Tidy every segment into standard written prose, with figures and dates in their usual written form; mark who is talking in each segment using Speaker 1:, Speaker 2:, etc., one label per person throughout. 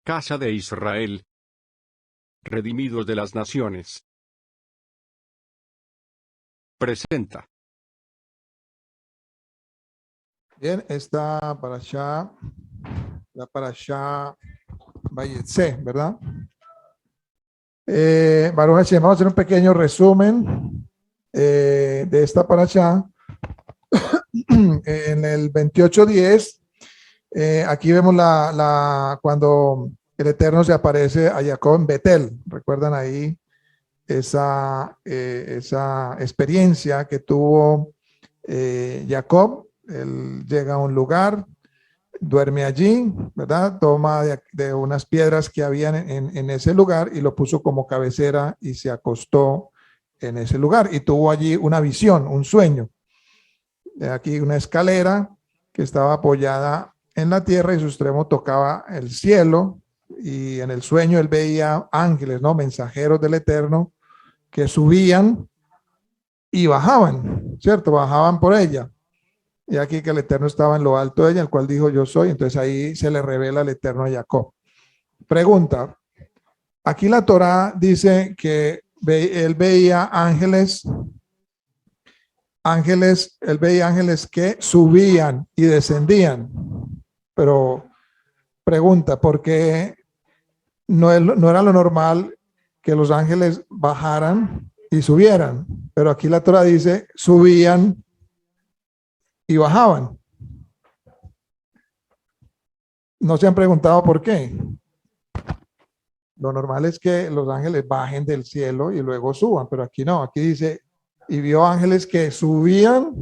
Speaker 1: Casa de Israel, redimidos de las naciones. Presenta.
Speaker 2: Bien, esta parashá, la parashá Vayetze, ¿verdad? Baruch Hashem, vamos a hacer un pequeño resumen de esta parashá. En el 28:10, aquí vemos cuando el Eterno se aparece a Jacob en Betel. ¿Recuerdan ahí esa experiencia que tuvo Jacob? Él llega a un lugar, duerme allí, ¿verdad? Toma de unas piedras que habían en ese lugar y lo puso como cabecera y se acostó en ese lugar y tuvo allí una visión, un sueño. Aquí una escalera que estaba apoyada en la tierra y su extremo tocaba el cielo, y en el sueño él veía ángeles, ¿no? Mensajeros del Eterno que subían y bajaban, ¿cierto? Bajaban por ella. Y aquí que el Eterno estaba en lo alto de ella, el cual dijo yo soy. Entonces ahí se le revela el Eterno a Jacob. Pregunta, aquí la Torá dice que él veía ángeles, él veía ángeles que subían y descendían. Pero pregunta, ¿por qué no era lo normal que los ángeles bajaran y subieran? Pero aquí la Torá dice subían y bajaban. ¿No se han preguntado por qué? Lo normal es que los ángeles bajen del cielo y luego suban, pero aquí no, aquí dice, y vio ángeles que subían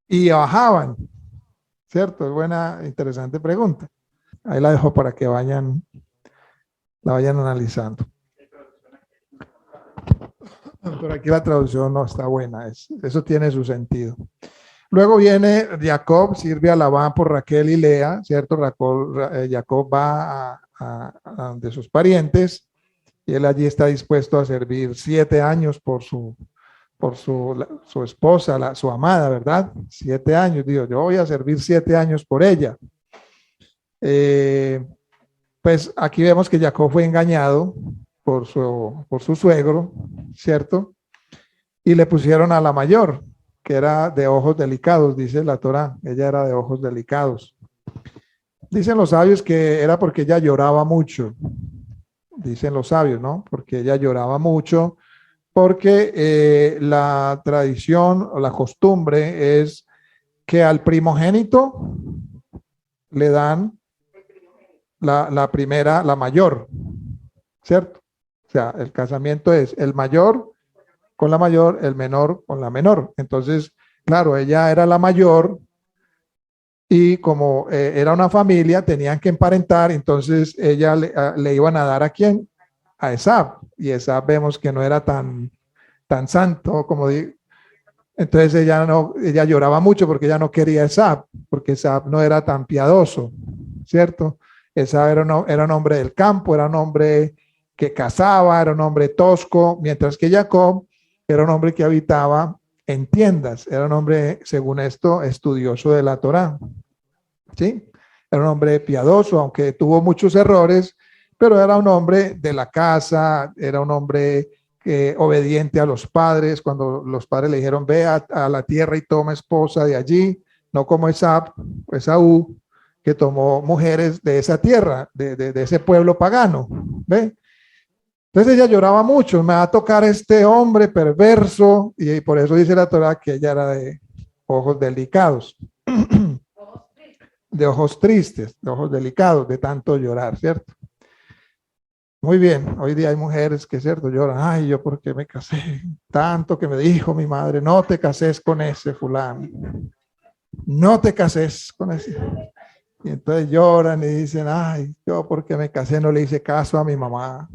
Speaker 2: y bajaban, ¿cierto? Es buena, interesante pregunta. Ahí la dejo para que la vayan analizando. Pero aquí la traducción no está buena, eso tiene su sentido. Luego viene Jacob, sirve a Labán por Raquel y Lea, ¿cierto? Jacob va de sus parientes y él allí está dispuesto a servir 7 años por su esposa, su amada, ¿verdad? 7 años, digo, yo voy a servir 7 años por ella. Pues aquí vemos que Jacob fue engañado por su suegro, ¿cierto? Y le pusieron a la mayor, que era de ojos delicados, dice la Torá. Ella era de ojos delicados. Dicen los sabios que era porque ella lloraba mucho. Dicen los sabios, ¿no? Porque ella lloraba mucho, porque la tradición o la costumbre es que al primogénito le dan la primera, la mayor, ¿cierto? O sea, el casamiento es el mayor con la mayor, el menor con la menor. Entonces, claro, ella era la mayor y como era una familia, tenían que emparentar, entonces ella le iban a dar ¿a quién? A Esab. Y Esab vemos que no era tan santo como digo. Entonces ella lloraba mucho porque ella no quería a Esab, porque Esab no era tan piadoso, ¿cierto? Esab era un hombre del campo, era un hombre que cazaba, era un hombre tosco, mientras que Jacob era un hombre que habitaba en tiendas, era un hombre, según esto, estudioso de la Torá, ¿sí? Era un hombre piadoso, aunque tuvo muchos errores, pero era un hombre de la casa, era un hombre obediente a los padres. Cuando los padres le dijeron, ve a la tierra y toma esposa de allí, no como Esaú, que tomó mujeres de esa tierra, de ese pueblo pagano, ¿ve? Entonces ella lloraba mucho, me va a tocar este hombre perverso, y por eso dice la Torá que ella era de ojos delicados, de ojos tristes, de ojos delicados, de tanto llorar, ¿cierto? Muy bien, hoy día hay mujeres que, ¿cierto? Lloran, ay, yo por qué me casé, tanto que me dijo mi madre, no te cases con ese fulano, no te cases con ese. Y entonces lloran y dicen, ay, yo por qué me casé, no le hice caso a mi mamá.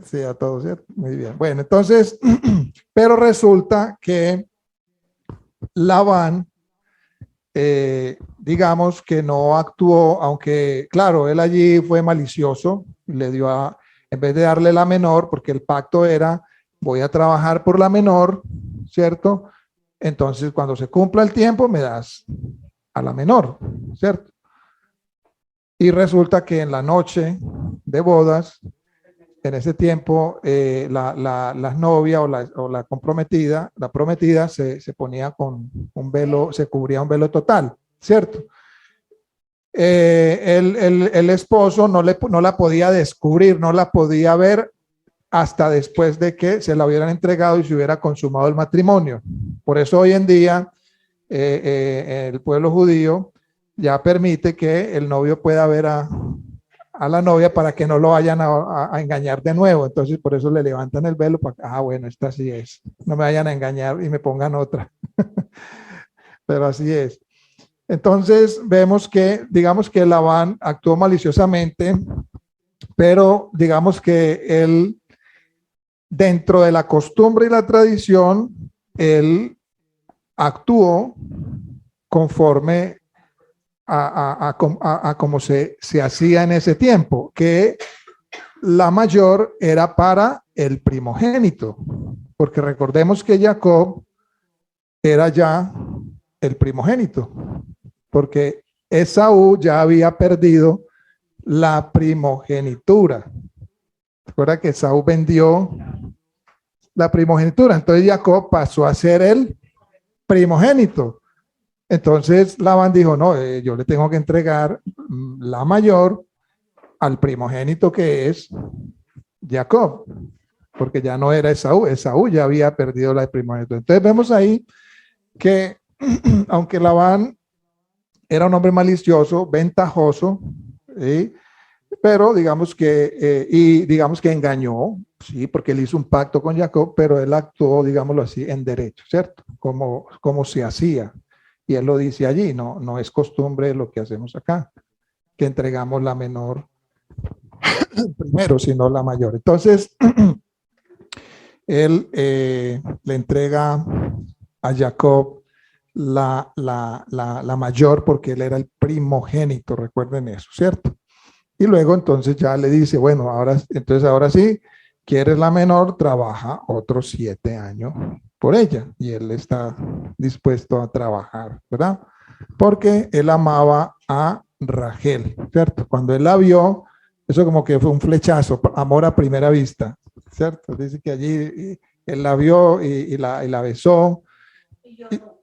Speaker 2: Sí, a todos, ¿cierto? Muy bien. Bueno, entonces, pero resulta que Labán, digamos que no actuó, aunque claro, él allí fue malicioso, le dio en vez de darle la menor, porque el pacto era, voy a trabajar por la menor, ¿cierto? Entonces, cuando se cumpla el tiempo, me das a la menor, ¿cierto? Y resulta que en la noche de bodas, en ese tiempo, la novia o la comprometida, la prometida se ponía con un velo, se cubría un velo total, ¿cierto? El esposo no la podía descubrir, no la podía ver hasta después de que se la hubieran entregado y se hubiera consumado el matrimonio. Por eso hoy en día el pueblo judío ya permite que el novio pueda ver a la novia para que no lo vayan a engañar de nuevo. Entonces por eso le levantan el velo para, bueno, esta sí es, no me vayan a engañar y me pongan otra. Pero así es. Entonces vemos que, digamos que Labán actuó maliciosamente, pero digamos que él, dentro de la costumbre y la tradición, él actuó conforme a como se hacía en ese tiempo, que la mayor era para el primogénito, porque recordemos que Jacob era ya el primogénito, porque Esaú ya había perdido la primogenitura. Recuerda que Esaú vendió la primogenitura, entonces Jacob pasó a ser el primogénito. Entonces Labán dijo, no, yo le tengo que entregar la mayor al primogénito que es Jacob, porque ya no era Esaú, Esaú ya había perdido la primogenitura. Entonces vemos ahí que aunque Labán era un hombre malicioso, ventajoso, ¿sí? Pero digamos que engañó, sí, porque él hizo un pacto con Jacob, pero él actuó, digámoslo así, en derecho, ¿cierto? Como se hacía. Y él lo dice allí, no es costumbre lo que hacemos acá, que entregamos la menor primero, sino la mayor. Entonces, él le entrega a Jacob la mayor porque él era el primogénito, recuerden eso, ¿cierto? Y luego entonces ya le dice, bueno, ahora sí, quieres la menor, trabaja otros 7 años por ella. Y él está dispuesto a trabajar, ¿verdad? Porque él amaba a Rachel, ¿cierto? Cuando él la vio, eso como que fue un flechazo, amor a primera vista, ¿cierto? Dice que allí él la vio y la besó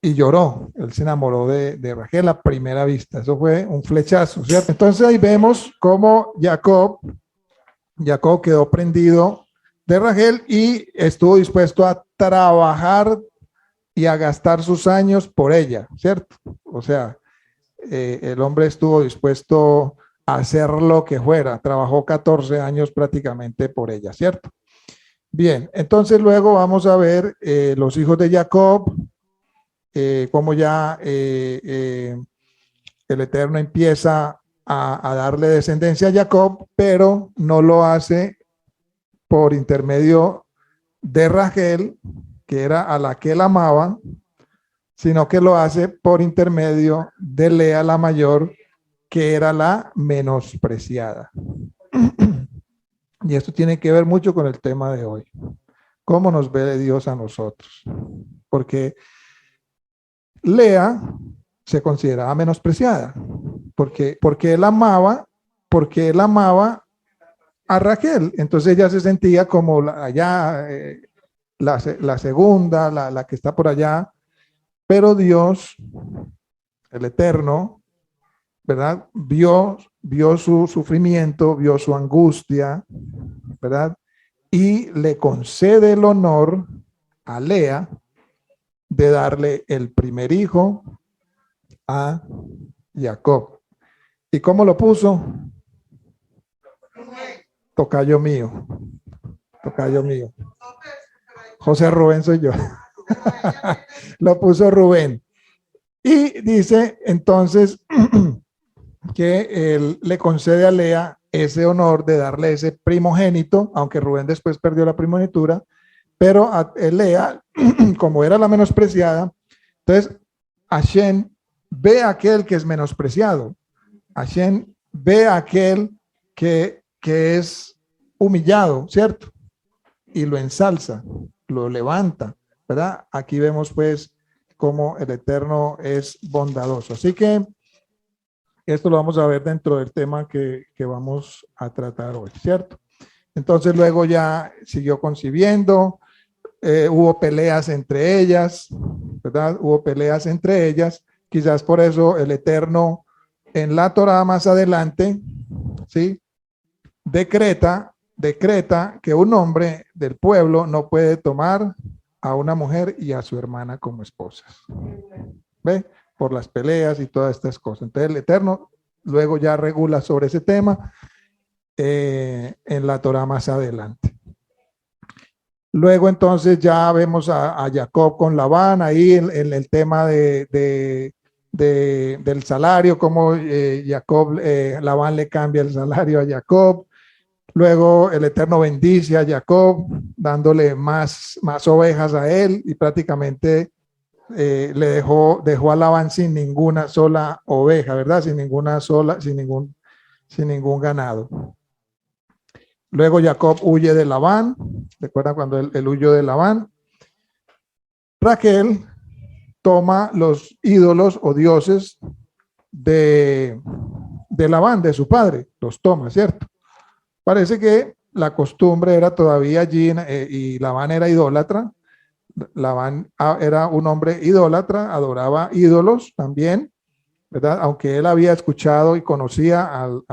Speaker 2: y lloró. Él se enamoró de Rachel a primera vista. Eso fue un flechazo, ¿cierto? Entonces ahí vemos cómo Jacob quedó prendido de Rachel y estuvo dispuesto a trabajar y a gastar sus años por ella, ¿cierto? O sea, el hombre estuvo dispuesto a hacer lo que fuera. Trabajó 14 años prácticamente por ella, ¿cierto? Bien, entonces luego vamos a ver los hijos de Jacob, cómo ya el Eterno empieza a darle descendencia a Jacob, pero no lo hace por intermedio de Rachel, que era a la que él amaba, sino que lo hace por intermedio de Lea la mayor, que era la menospreciada. Y esto tiene que ver mucho con el tema de hoy. ¿Cómo nos ve Dios a nosotros? Porque Lea se consideraba menospreciada, porque él amaba a Rachel. Entonces ella se sentía como la segunda, la que está por allá, pero Dios, el Eterno, ¿verdad? Vio su sufrimiento, vio su angustia, ¿verdad? Y le concede el honor a Lea de darle el primer hijo a Jacob. ¿Y cómo lo puso? Tocayo mío. Tocayo mío. José Rubén soy yo. Lo puso Rubén. Y dice entonces que él le concede a Lea ese honor de darle ese primogénito, aunque Rubén después perdió la primogenitura, pero a Lea, como era la menospreciada, entonces Hashem ve a aquel que es menospreciado. Hashem ve a aquel que es humillado, ¿cierto? Y lo ensalza, lo levanta, ¿verdad? Aquí vemos pues cómo el Eterno es bondadoso. Así que Esto lo vamos a ver dentro del tema que vamos a tratar hoy, ¿cierto? Entonces luego ya siguió concibiendo, hubo peleas entre ellas, ¿verdad? Hubo peleas entre ellas, quizás por eso el Eterno en la Torá más adelante, ¿sí? Decreta que un hombre del pueblo no puede tomar a una mujer y a su hermana como esposas. ¿Ve? Por las peleas y todas estas cosas. Entonces el Eterno luego ya regula sobre ese tema en la Torá más adelante. Luego entonces ya vemos a Jacob con Labán ahí en el tema del salario, cómo Labán le cambia el salario a Jacob. Luego el Eterno bendice a Jacob, dándole más ovejas a él y prácticamente le dejó a Labán sin ninguna sola oveja, ¿verdad? Sin ningún ganado. Luego Jacob huye de Labán. ¿Recuerdan cuando él huyó de Labán? Raquel toma los ídolos o dioses de Labán, de su padre, los toma, ¿cierto? Parece que la costumbre era todavía allí y Labán era idólatra. Labán era un hombre idólatra, adoraba ídolos también, ¿verdad? Aunque él había escuchado y conocía al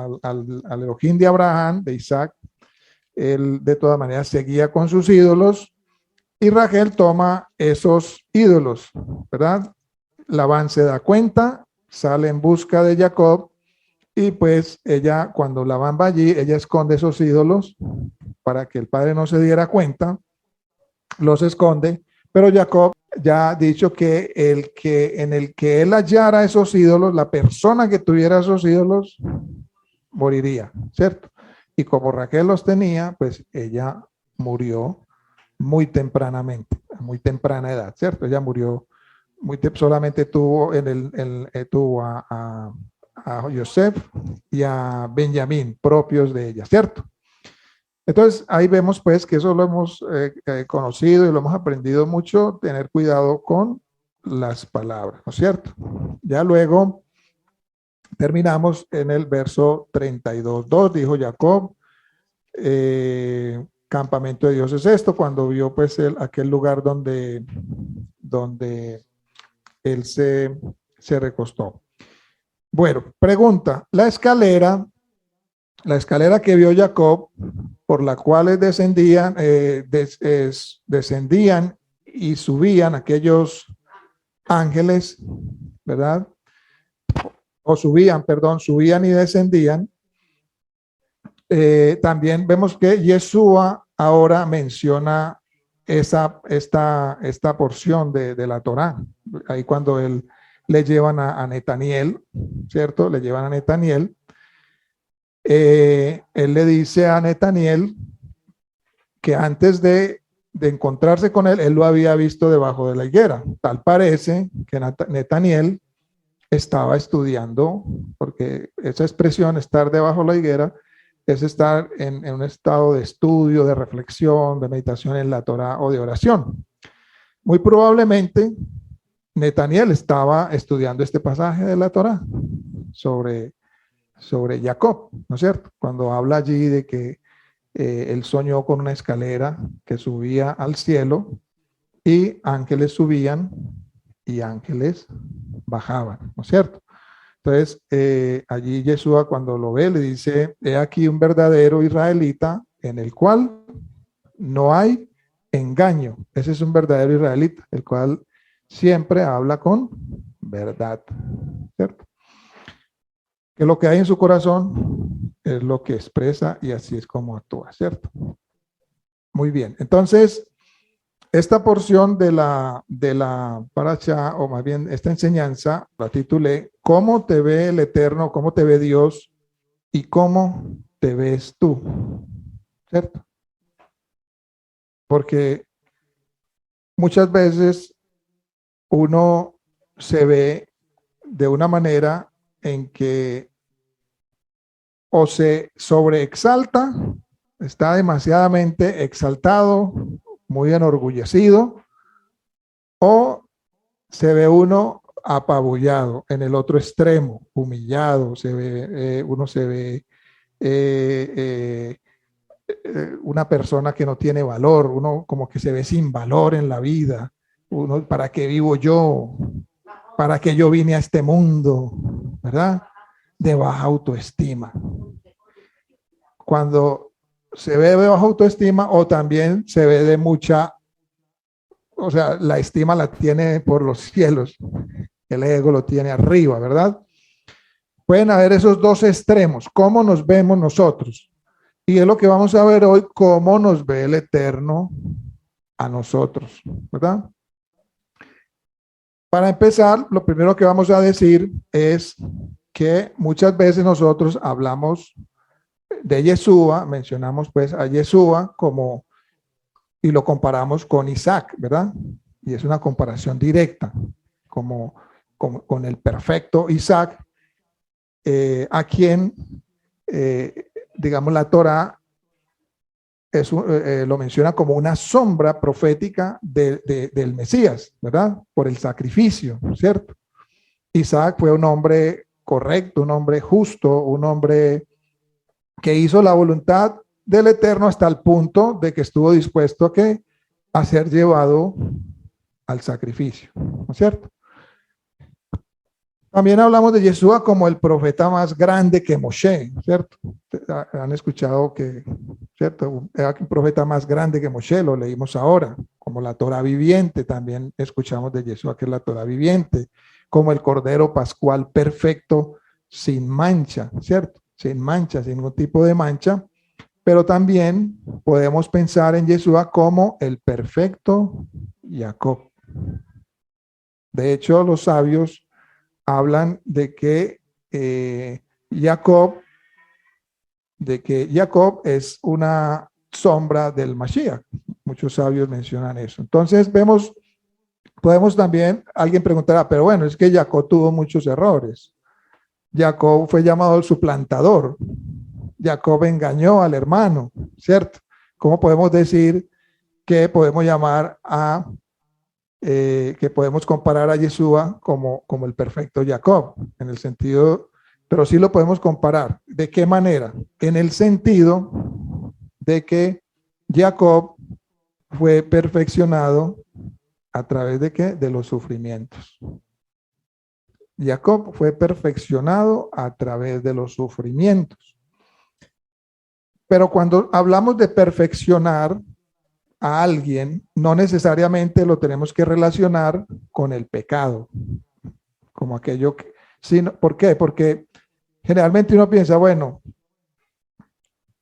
Speaker 2: Elohim de Abraham, de Isaac, él de todas maneras seguía con sus ídolos y Raquel toma esos ídolos, ¿verdad? Labán se da cuenta, sale en busca de Jacob y pues ella, cuando Labán va allí, ella esconde esos ídolos para que el padre no se diera cuenta, los esconde, pero Jacob ya ha dicho que en el que él hallara esos ídolos, la persona que tuviera esos ídolos moriría, ¿cierto? Y como Raquel los tenía, pues ella murió muy tempranamente, a muy temprana edad, ¿cierto? Ella murió solamente tuvo tuvo a Joseph y a Benjamín propios de ella, ¿cierto? Entonces ahí vemos pues que eso lo hemos conocido y lo hemos aprendido mucho, tener cuidado con las palabras, ¿no es cierto? Ya luego terminamos en el verso 32.2, dijo Jacob, campamento de Dios es esto, cuando vio pues aquel lugar donde él se recostó. Bueno, pregunta, la escalera que vio Jacob, por la cual descendían y subían aquellos ángeles, ¿verdad? O subían y descendían. También vemos que Yeshua ahora menciona esta porción de la Torá. Ahí cuando él le llevan a Netaniel, ¿cierto? Le llevan a Netaniel. Él le dice a Netaniel que antes de encontrarse con él, él lo había visto debajo de la higuera. Tal parece que Netaniel estaba estudiando, porque esa expresión, estar debajo de la higuera, es estar en un estado de estudio, de reflexión, de meditación en la Torá o de oración. Muy probablemente Netaniel estaba estudiando este pasaje de la Torá sobre Jacob, ¿no es cierto? Cuando habla allí de que él soñó con una escalera que subía al cielo y ángeles subían y ángeles bajaban, ¿no es cierto? Entonces, allí Yeshua cuando lo ve le dice, he aquí un verdadero israelita en el cual no hay engaño. Ese es un verdadero israelita, el cual siempre habla con verdad, ¿cierto? Que lo que hay en su corazón es lo que expresa y así es como actúa, ¿cierto? Muy bien, entonces, esta porción de la paracha, o más bien esta enseñanza, la titulé, ¿cómo te ve el Eterno, cómo te ve Dios y cómo te ves tú? ¿Cierto? Porque muchas veces uno se ve de una manera en que o se sobreexalta, está demasiadamente exaltado, muy enorgullecido, o se ve uno apabullado. En el otro extremo, humillado, uno se ve una persona que no tiene valor, uno como que se ve sin valor en la vida. Uno, ¿para qué vivo yo? ¿Para qué yo vine a este mundo? ¿Verdad? De baja autoestima. Cuando se ve de baja autoestima o también se ve de mucha, o sea, la estima la tiene por los cielos, el ego lo tiene arriba, ¿verdad? Pueden haber esos dos extremos, cómo nos vemos nosotros. Y es lo que vamos a ver hoy, cómo nos ve el Eterno a nosotros, ¿verdad? Para empezar, lo primero que vamos a decir es que muchas veces nosotros hablamos de Yeshua, mencionamos pues a Yeshua como, y lo comparamos con Isaac, ¿verdad? Y es una comparación directa, como con el perfecto Isaac, a quien, digamos, la Torá lo menciona como una sombra profética del Mesías, ¿verdad? Por el sacrificio, ¿cierto? Isaac fue un hombre correcto, un hombre justo, un hombre que hizo la voluntad del Eterno hasta el punto de que estuvo dispuesto a ser llevado al sacrificio, ¿no es cierto? También hablamos de Yeshua como el profeta más grande que Moshe, ¿cierto? Han escuchado que, ¿cierto? Era un profeta más grande que Moshe, lo leímos ahora, como la Torah viviente, también escuchamos de Yeshua que es la Torah viviente, como el Cordero Pascual perfecto, sin mancha, ¿cierto? Sin mancha, sin ningún tipo de mancha, pero también podemos pensar en Yeshua como el perfecto Jacob. De hecho, los sabios hablan de que Jacob es una sombra del Mashiach. Muchos sabios mencionan eso. Entonces podemos también, alguien preguntará, pero bueno, es que Jacob tuvo muchos errores. Jacob fue llamado el suplantador. Jacob engañó al hermano, ¿cierto? ¿Cómo podemos decir que podemos llamar que podemos comparar a Yeshua como el perfecto Jacob, en el sentido, pero sí lo podemos comparar. ¿De qué manera? En el sentido de que Jacob fue perfeccionado a través de qué? De los sufrimientos. Jacob fue perfeccionado a través de los sufrimientos. Pero cuando hablamos de perfeccionar a alguien, no necesariamente lo tenemos que relacionar con el pecado, como aquello que, sino, ¿por qué? Porque generalmente uno piensa, bueno,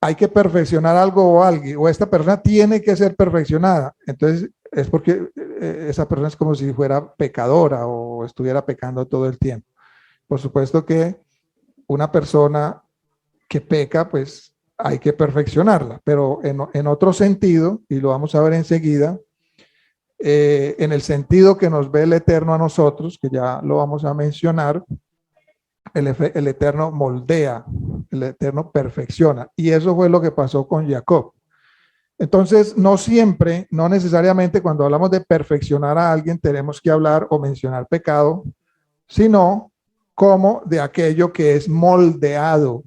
Speaker 2: hay que perfeccionar algo o alguien, o esta persona tiene que ser perfeccionada, entonces es porque esa persona es como si fuera pecadora o estuviera pecando todo el tiempo. Por supuesto que una persona que peca, pues hay que perfeccionarla, pero en otro sentido, y lo vamos a ver enseguida, en el sentido que nos ve el Eterno a nosotros, que ya lo vamos a mencionar, el Eterno moldea, el Eterno perfecciona, y eso fue lo que pasó con Jacob. Entonces, no siempre, no necesariamente cuando hablamos de perfeccionar a alguien tenemos que hablar o mencionar pecado, sino como de aquello que es moldeado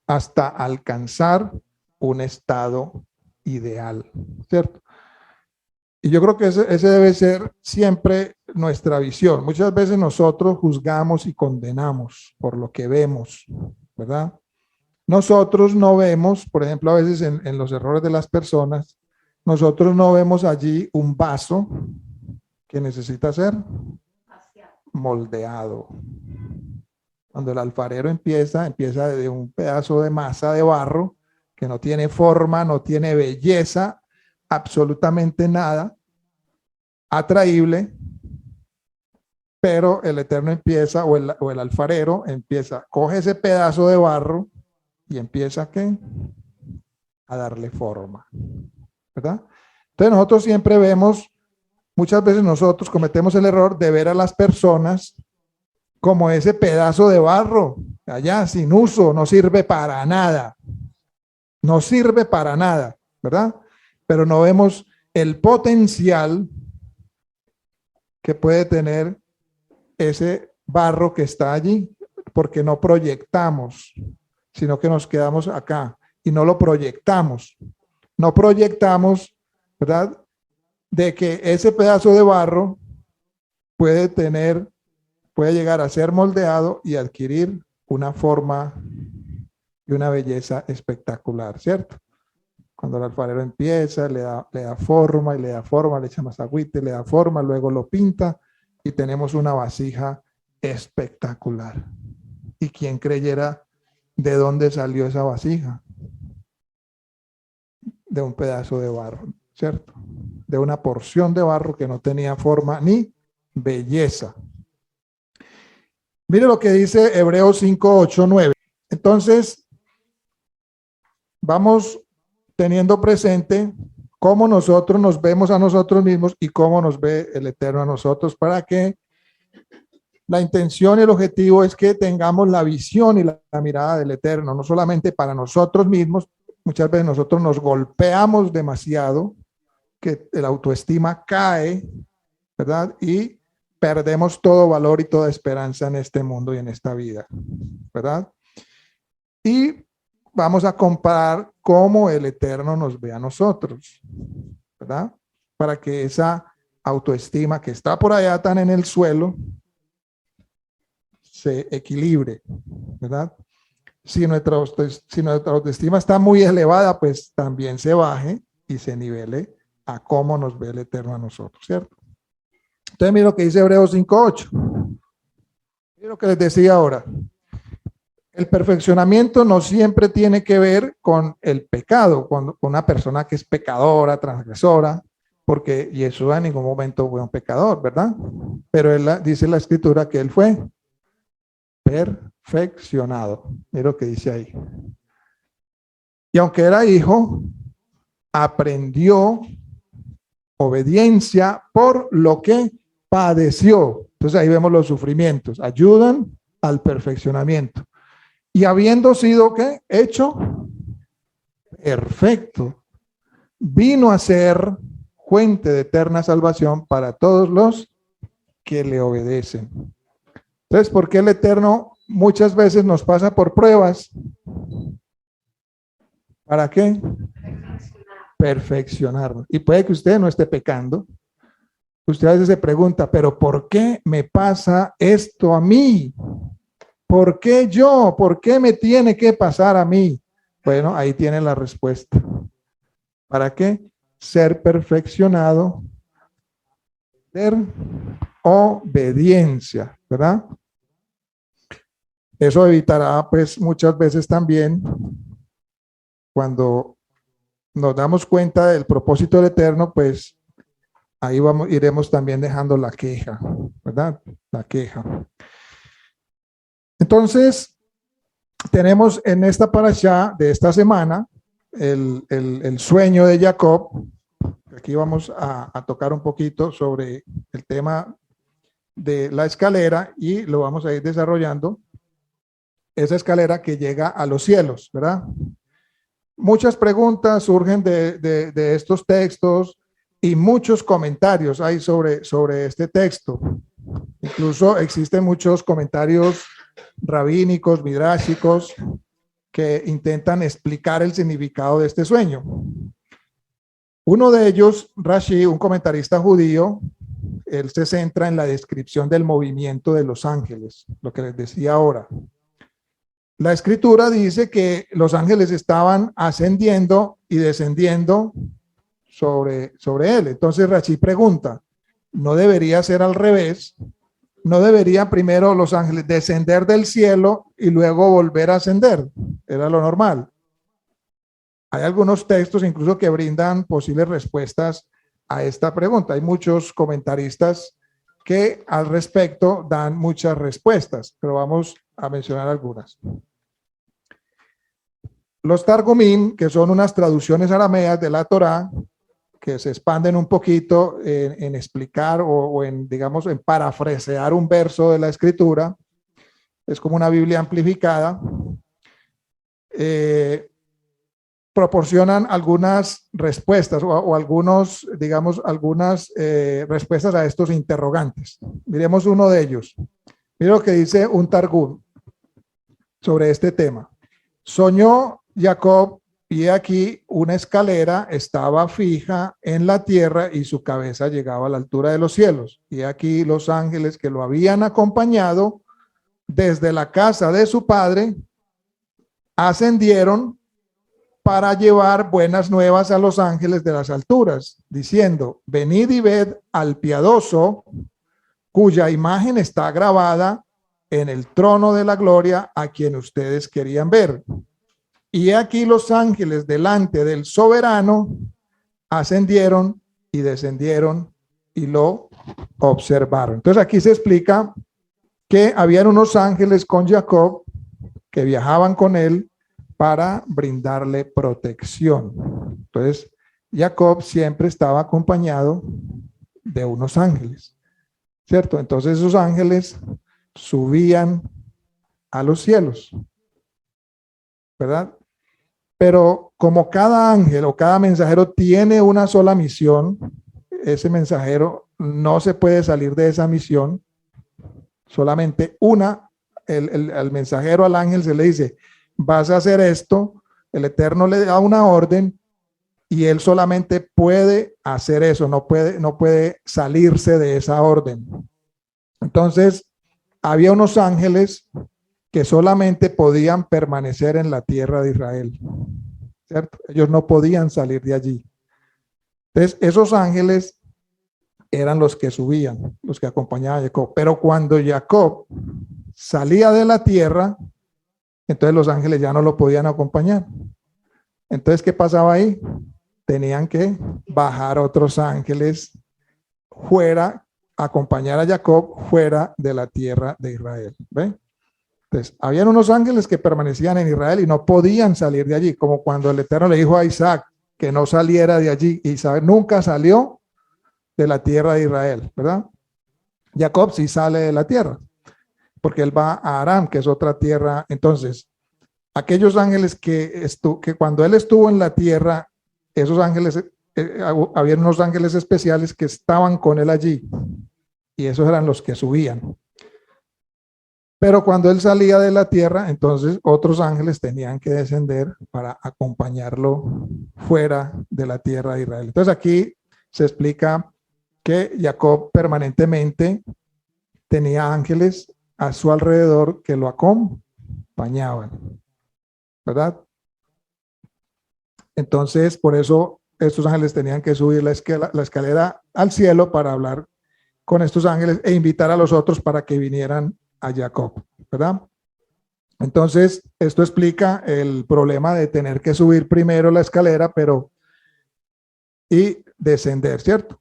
Speaker 2: hasta alcanzar un estado ideal, ¿cierto? Y yo creo que ese debe ser siempre nuestra visión. Muchas veces nosotros juzgamos y condenamos por lo que vemos, ¿verdad? Nosotros no vemos, por ejemplo, a veces en los errores de las personas, nosotros no vemos allí un vaso que necesita ser moldeado. Cuando el alfarero empieza de un pedazo de masa de barro que no tiene forma, no tiene belleza, absolutamente nada atraíble, pero el Eterno empieza, o el alfarero empieza, coge ese pedazo de barro y empieza ¿qué? A darle forma, ¿verdad? Entonces nosotros siempre vemos, muchas veces nosotros cometemos el error de ver a las personas como ese pedazo de barro, allá sin uso, no sirve para nada. No sirve para nada, ¿verdad? Pero no vemos el potencial que puede tener ese barro que está allí, porque no proyectamos, sino que nos quedamos acá y no lo proyectamos. No proyectamos, ¿verdad? De que ese pedazo de barro puede llegar a ser moldeado y adquirir una forma y una belleza espectacular, ¿cierto? Cuando el alfarero empieza, le da forma y le da forma, le echa más agüita y le da forma, luego lo pinta y tenemos una vasija espectacular. ¿Y quién creyera de dónde salió esa vasija? De un pedazo de barro, ¿cierto? De una porción de barro que no tenía forma ni belleza. Mire lo que dice Hebreos 5, 8, 9. Entonces, vamos teniendo presente cómo nosotros nos vemos a nosotros mismos y cómo nos ve el Eterno a nosotros, para que la intención y el objetivo es que tengamos la visión y la mirada del Eterno, no solamente para nosotros mismos. Muchas veces nosotros nos golpeamos demasiado, que la autoestima cae, ¿verdad? Y perdemos todo valor y toda esperanza en este mundo y en esta vida, ¿verdad? Y vamos a comparar cómo el Eterno nos ve a nosotros, ¿verdad? Para que esa autoestima que está por allá tan en el suelo se equilibre, ¿verdad? Si nuestra autoestima está muy elevada, pues también se baje y se nivele a cómo nos ve el Eterno a nosotros, ¿cierto? Entonces, mira lo que dice Hebreos 5:8. Mira lo que les decía ahora. El perfeccionamiento no siempre tiene que ver con el pecado, con una persona que es pecadora, transgresora, porque Yeshua en ningún momento fue un pecador, ¿verdad? Pero dice la escritura que él fue perfeccionado. Mira lo que dice ahí. Y aunque era hijo, aprendió obediencia por lo que padeció. Entonces ahí vemos los sufrimientos, ayudan al perfeccionamiento. Y habiendo sido ¿qué? Hecho perfecto, vino a ser fuente de eterna salvación para todos los que le obedecen. Entonces, ¿por qué el Eterno muchas veces nos pasa por pruebas? ¿Para qué? Perfeccionarnos. Y puede que usted no esté pecando. Usted a veces se pregunta, pero ¿por qué me pasa esto a mí? ¿Por qué yo? ¿Por qué me tiene que pasar a mí? Bueno, ahí tiene la respuesta. ¿Para qué? Ser perfeccionado, ser obediencia, ¿verdad? Eso evitará, pues, muchas veces también, cuando nos damos cuenta del propósito del Eterno, pues, ahí iremos también dejando la queja, ¿verdad? La queja. Entonces, tenemos en esta parashá de esta semana el sueño de Jacob. Aquí vamos a tocar un poquito sobre el tema de la escalera y lo vamos a ir desarrollando. Esa escalera que llega a los cielos, ¿verdad? Muchas preguntas surgen de estos textos y muchos comentarios hay sobre este texto. Incluso existen muchos comentarios rabínicos, midráshicos, que intentan explicar el significado de este sueño. Uno de ellos, Rashi, un comentarista judío, él se centra en la descripción del movimiento de los ángeles, lo que les decía ahora. La escritura dice que los ángeles estaban ascendiendo y descendiendo sobre él. Entonces Rashi pregunta, ¿no debería ser al revés? ¿No deberían primero los ángeles descender del cielo y luego volver a ascender? Era lo normal. Hay algunos textos incluso que brindan posibles respuestas a esta pregunta. Hay muchos comentaristas que al respecto dan muchas respuestas, pero vamos a mencionar algunas. Los Targumim, que son unas traducciones arameas de la Torá, que se expanden un poquito en explicar o en, digamos, en parafrasear un verso de la escritura. Es como una Biblia amplificada. proporcionan algunas respuestas o algunos, digamos, algunas respuestas a estos interrogantes. Miremos uno de ellos. Mira lo que dice un Targum sobre este tema. Soñó Jacob y aquí una escalera estaba fija en la tierra y su cabeza llegaba a la altura de los cielos. Y aquí los ángeles que lo habían acompañado desde la casa de su padre ascendieron para llevar buenas nuevas a los ángeles de las alturas, diciendo: venid y ved al piadoso cuya imagen está grabada en el trono de la gloria, a quien ustedes querían ver. Y aquí los ángeles delante del soberano ascendieron y descendieron y lo observaron. Entonces aquí se explica que habían unos ángeles con Jacob que viajaban con él para brindarle protección. Entonces Jacob siempre estaba acompañado de unos ángeles, ¿cierto? Entonces esos ángeles subían a los cielos, ¿verdad? Pero como cada ángel o cada mensajero tiene una sola misión, ese mensajero no se puede salir de esa misión. Solamente una, el mensajero al ángel se le dice: vas a hacer esto, el Eterno le da una orden y él solamente puede hacer eso, no puede salirse de esa orden. Entonces, había unos ángeles que solamente podían permanecer en la tierra de Israel, ¿cierto? Ellos no podían salir de allí. Entonces, esos ángeles eran los que subían, los que acompañaban a Jacob. Pero cuando Jacob salía de la tierra, entonces los ángeles ya no lo podían acompañar. Entonces, ¿qué pasaba ahí? Tenían que bajar otros ángeles fuera, acompañar a Jacob fuera de la tierra de Israel. ¿Ven? Entonces, habían unos ángeles que permanecían en Israel y no podían salir de allí, como cuando el Eterno le dijo a Isaac que no saliera de allí. Isaac nunca salió de la tierra de Israel, ¿verdad? Jacob sí sale de la tierra, porque él va a Aram, que es otra tierra. Entonces, aquellos ángeles que cuando él estuvo en la tierra, esos ángeles, había unos ángeles especiales que estaban con él allí, y esos eran los que subían. Pero cuando él salía de la tierra, entonces otros ángeles tenían que descender para acompañarlo fuera de la tierra de Israel. Entonces aquí se explica que Jacob permanentemente tenía ángeles a su alrededor que lo acompañaban, ¿verdad? Entonces, por eso estos ángeles tenían que subir la escalera al cielo para hablar con estos ángeles e invitar a los otros para que vinieran a Jacob, ¿verdad? Entonces, esto explica el problema de tener que subir primero la escalera, y descender, ¿cierto?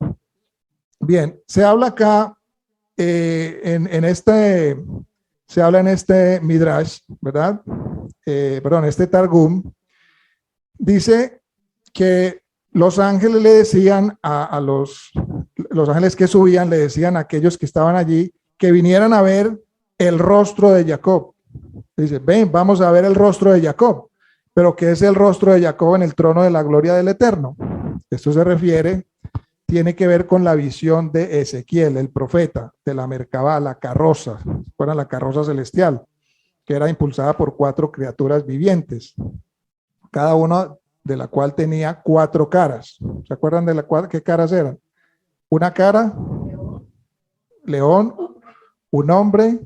Speaker 2: Bien, se habla acá se habla en este Midrash, ¿verdad? Este Targum, dice que los ángeles le decían a los ángeles que subían, le decían a aquellos que estaban allí que vinieran a ver el rostro de Jacob. Dice: ven, vamos a ver el rostro de Jacob. Pero ¿qué es el rostro de Jacob en el trono de la gloria del Eterno? Esto tiene que ver con la visión de Ezequiel, el profeta, de la Merkabá, la carroza, fuera la carroza celestial, que era impulsada por 4 criaturas vivientes, cada una de la cual tenía 4 caras. ¿Se acuerdan de qué caras eran? Una cara, león, un hombre,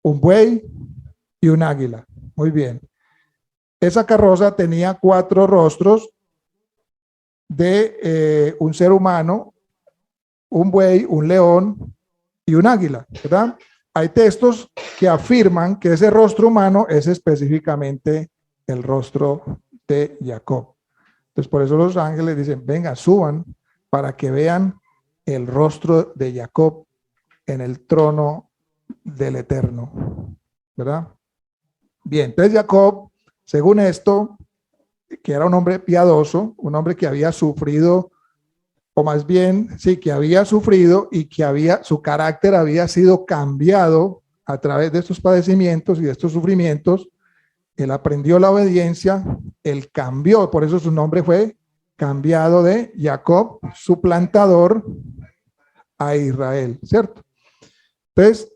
Speaker 2: un buey y un águila. Muy bien. Esa carroza tenía 4 rostros de un ser humano, un buey, un león y un águila, ¿verdad? Hay textos que afirman que ese rostro humano es específicamente el rostro de Jacob. Entonces, por eso los ángeles dicen: venga, suban para que vean el rostro de Jacob en el trono del Eterno, ¿verdad? Bien, entonces Jacob, según esto, que era un hombre piadoso, un hombre que había sufrido, o más bien, sí, que había sufrido y que su carácter había sido cambiado a través de estos padecimientos y de estos sufrimientos. Él aprendió la obediencia, él cambió, por eso su nombre fue cambiado de Jacob, suplantador, a Israel, ¿cierto? Entonces,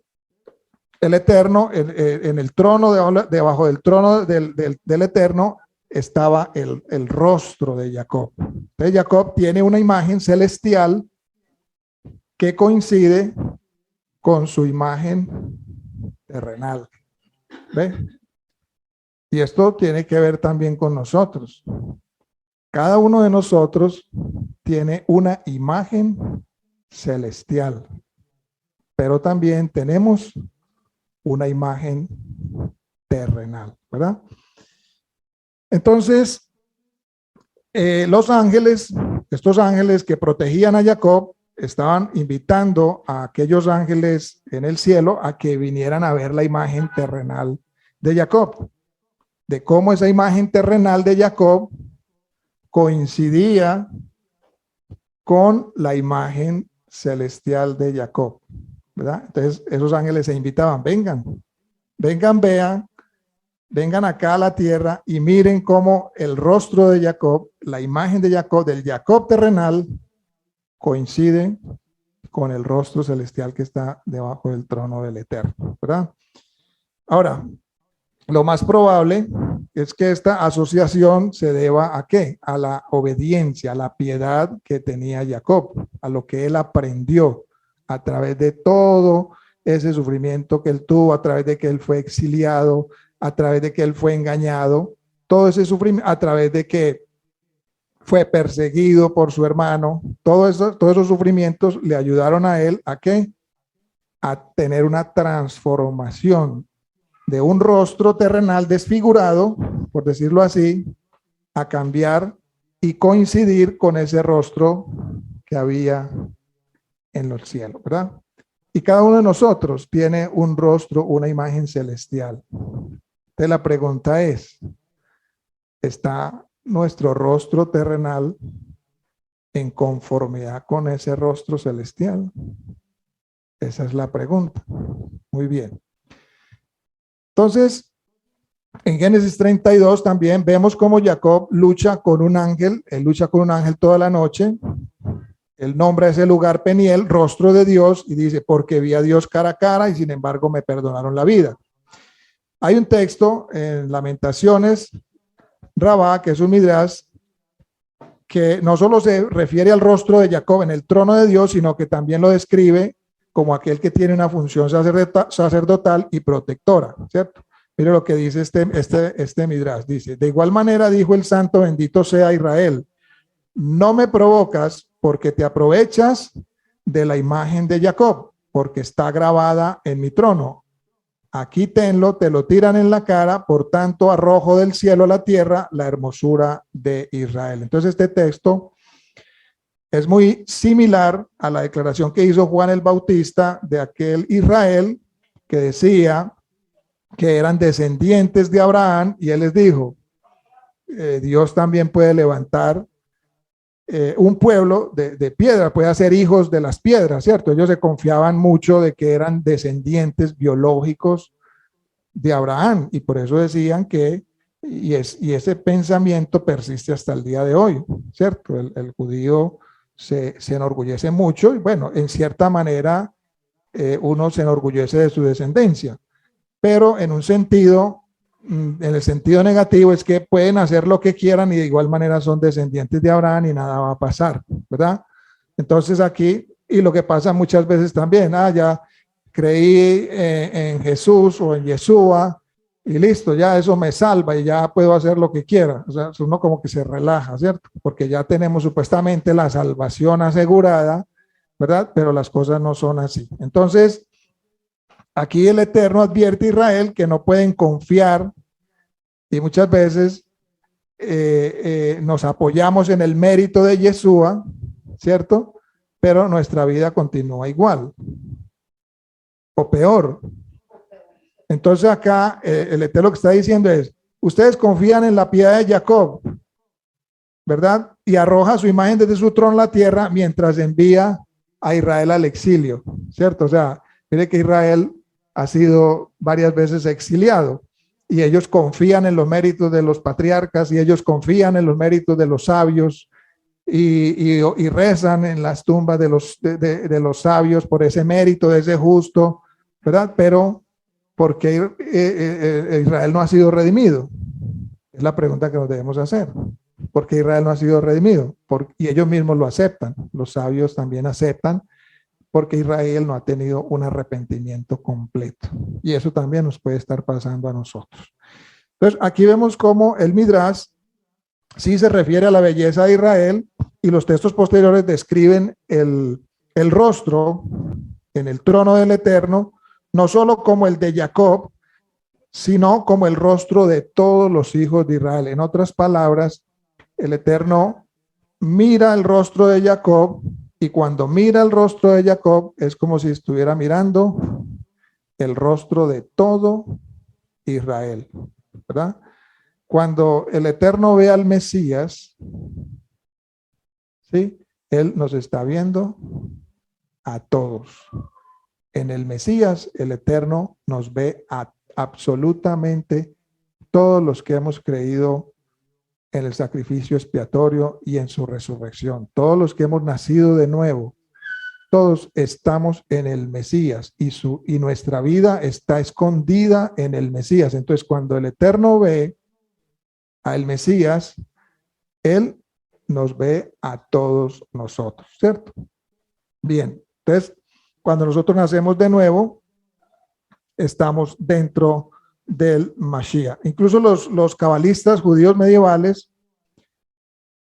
Speaker 2: el Eterno, en el trono, debajo del trono del Eterno, estaba el rostro de Jacob. Entonces, Jacob tiene una imagen celestial que coincide con su imagen terrenal. ¿Ve? Y esto tiene que ver también con nosotros. Cada uno de nosotros tiene una imagen celestial, pero también tenemos una imagen terrenal, ¿verdad? Entonces, los ángeles, estos ángeles que protegían a Jacob, estaban invitando a aquellos ángeles en el cielo a que vinieran a ver la imagen terrenal de Jacob, de cómo esa imagen terrenal de Jacob coincidía con la imagen celestial de Jacob, ¿verdad? Entonces esos ángeles se invitaban, vengan, vean, vengan acá a la tierra y miren cómo el rostro de Jacob, la imagen de Jacob, del Jacob terrenal, coincide con el rostro celestial que está debajo del trono del Eterno, ¿verdad? Ahora, lo más probable es que esta asociación se deba ¿a qué? A la obediencia, a la piedad que tenía Jacob, a lo que él aprendió a través de todo ese sufrimiento que él tuvo, a través de que él fue exiliado, a través de que él fue engañado, todo ese sufrimiento, a través de que fue perseguido por su hermano, todos esos sufrimientos le ayudaron a él ¿a qué? A tener una transformación de un rostro terrenal desfigurado, por decirlo así, a cambiar y coincidir con ese rostro que había en los cielos, ¿verdad? Y cada uno de nosotros tiene un rostro, una imagen celestial. Entonces la pregunta es, ¿está nuestro rostro terrenal en conformidad con ese rostro celestial? Esa es la pregunta. Muy bien. Entonces, en Génesis 32 también vemos cómo Jacob lucha con un ángel, él lucha con un ángel toda la noche, él nombra ese lugar Peniel, rostro de Dios, y dice, porque vi a Dios cara a cara y sin embargo me perdonaron la vida. Hay un texto en Lamentaciones, Rabá, que es un midrash, que no solo se refiere al rostro de Jacob en el trono de Dios, sino que también lo describe como aquel que tiene una función sacerdotal y protectora, ¿cierto? Mire lo que dice este midrash, dice, de igual manera dijo el santo, bendito sea Israel, no me provocas porque te aprovechas de la imagen de Jacob, porque está grabada en mi trono. Aquí tenlo, te lo tiran en la cara, por tanto arrojo del cielo a la tierra la hermosura de Israel. Entonces este texto es muy similar a la declaración que hizo Juan el Bautista de aquel Israel que decía que eran descendientes de Abraham, y él les dijo, Dios también puede levantar un pueblo de piedra, puede hacer hijos de las piedras, ¿cierto? Ellos se confiaban mucho de que eran descendientes biológicos de Abraham, y por eso decían que, y ese pensamiento persiste hasta el día de hoy, ¿cierto? El judío se enorgullece mucho, y bueno, en cierta manera uno se enorgullece de su descendencia, pero en un sentido, en el sentido negativo es que pueden hacer lo que quieran y de igual manera son descendientes de Abraham y nada va a pasar, ¿verdad? Entonces aquí, y lo que pasa muchas veces también, ya creí en Jesús o en Yeshua y listo, ya eso me salva y ya puedo hacer lo que quiera. O sea, uno como que se relaja, ¿cierto? Porque ya tenemos supuestamente la salvación asegurada, ¿verdad? Pero las cosas no son así. Entonces, aquí el Eterno advierte a Israel que no pueden confiar, y muchas veces nos apoyamos en el mérito de Yeshua, ¿cierto? Pero nuestra vida continúa igual o peor. Entonces acá el Eterno lo que está diciendo es, ustedes confían en la piedad de Jacob, ¿verdad? Y arroja su imagen desde su trono a la tierra mientras envía a Israel al exilio, ¿cierto? O sea, mire que Israel ha sido varias veces exiliado. y ellos confían en los méritos de los patriarcas, y ellos confían en los méritos de los sabios, y rezan en las tumbas de los sabios por ese mérito de ese justo, ¿verdad? Pero ¿por qué Israel no ha sido redimido? Es la pregunta que nos debemos hacer. ¿Por qué Israel no ha sido redimido? Y ellos mismos lo aceptan, los sabios también aceptan, porque Israel no ha tenido un arrepentimiento completo. Y eso también nos puede estar pasando a nosotros. Entonces, aquí vemos cómo el Midrash sí se refiere a la belleza de Israel, y los textos posteriores describen el rostro en el trono del Eterno, no solo como el de Jacob, sino como el rostro de todos los hijos de Israel. En otras palabras, el Eterno mira el rostro de Jacob, y cuando mira el rostro de Jacob es como si estuviera mirando el rostro de todo Israel, ¿verdad? Cuando el Eterno ve al Mesías, ¿sí? Él nos está viendo a todos. En el Mesías, el Eterno nos ve a absolutamente todos los que hemos creído en el sacrificio expiatorio y en su resurrección. Todos los que hemos nacido de nuevo, todos estamos en el Mesías, y nuestra vida está escondida en el Mesías. Entonces, cuando el Eterno ve al Mesías, Él nos ve a todos nosotros, ¿cierto? Bien, entonces, cuando nosotros nacemos de nuevo, estamos dentro del Mashiach. Incluso los cabalistas judíos medievales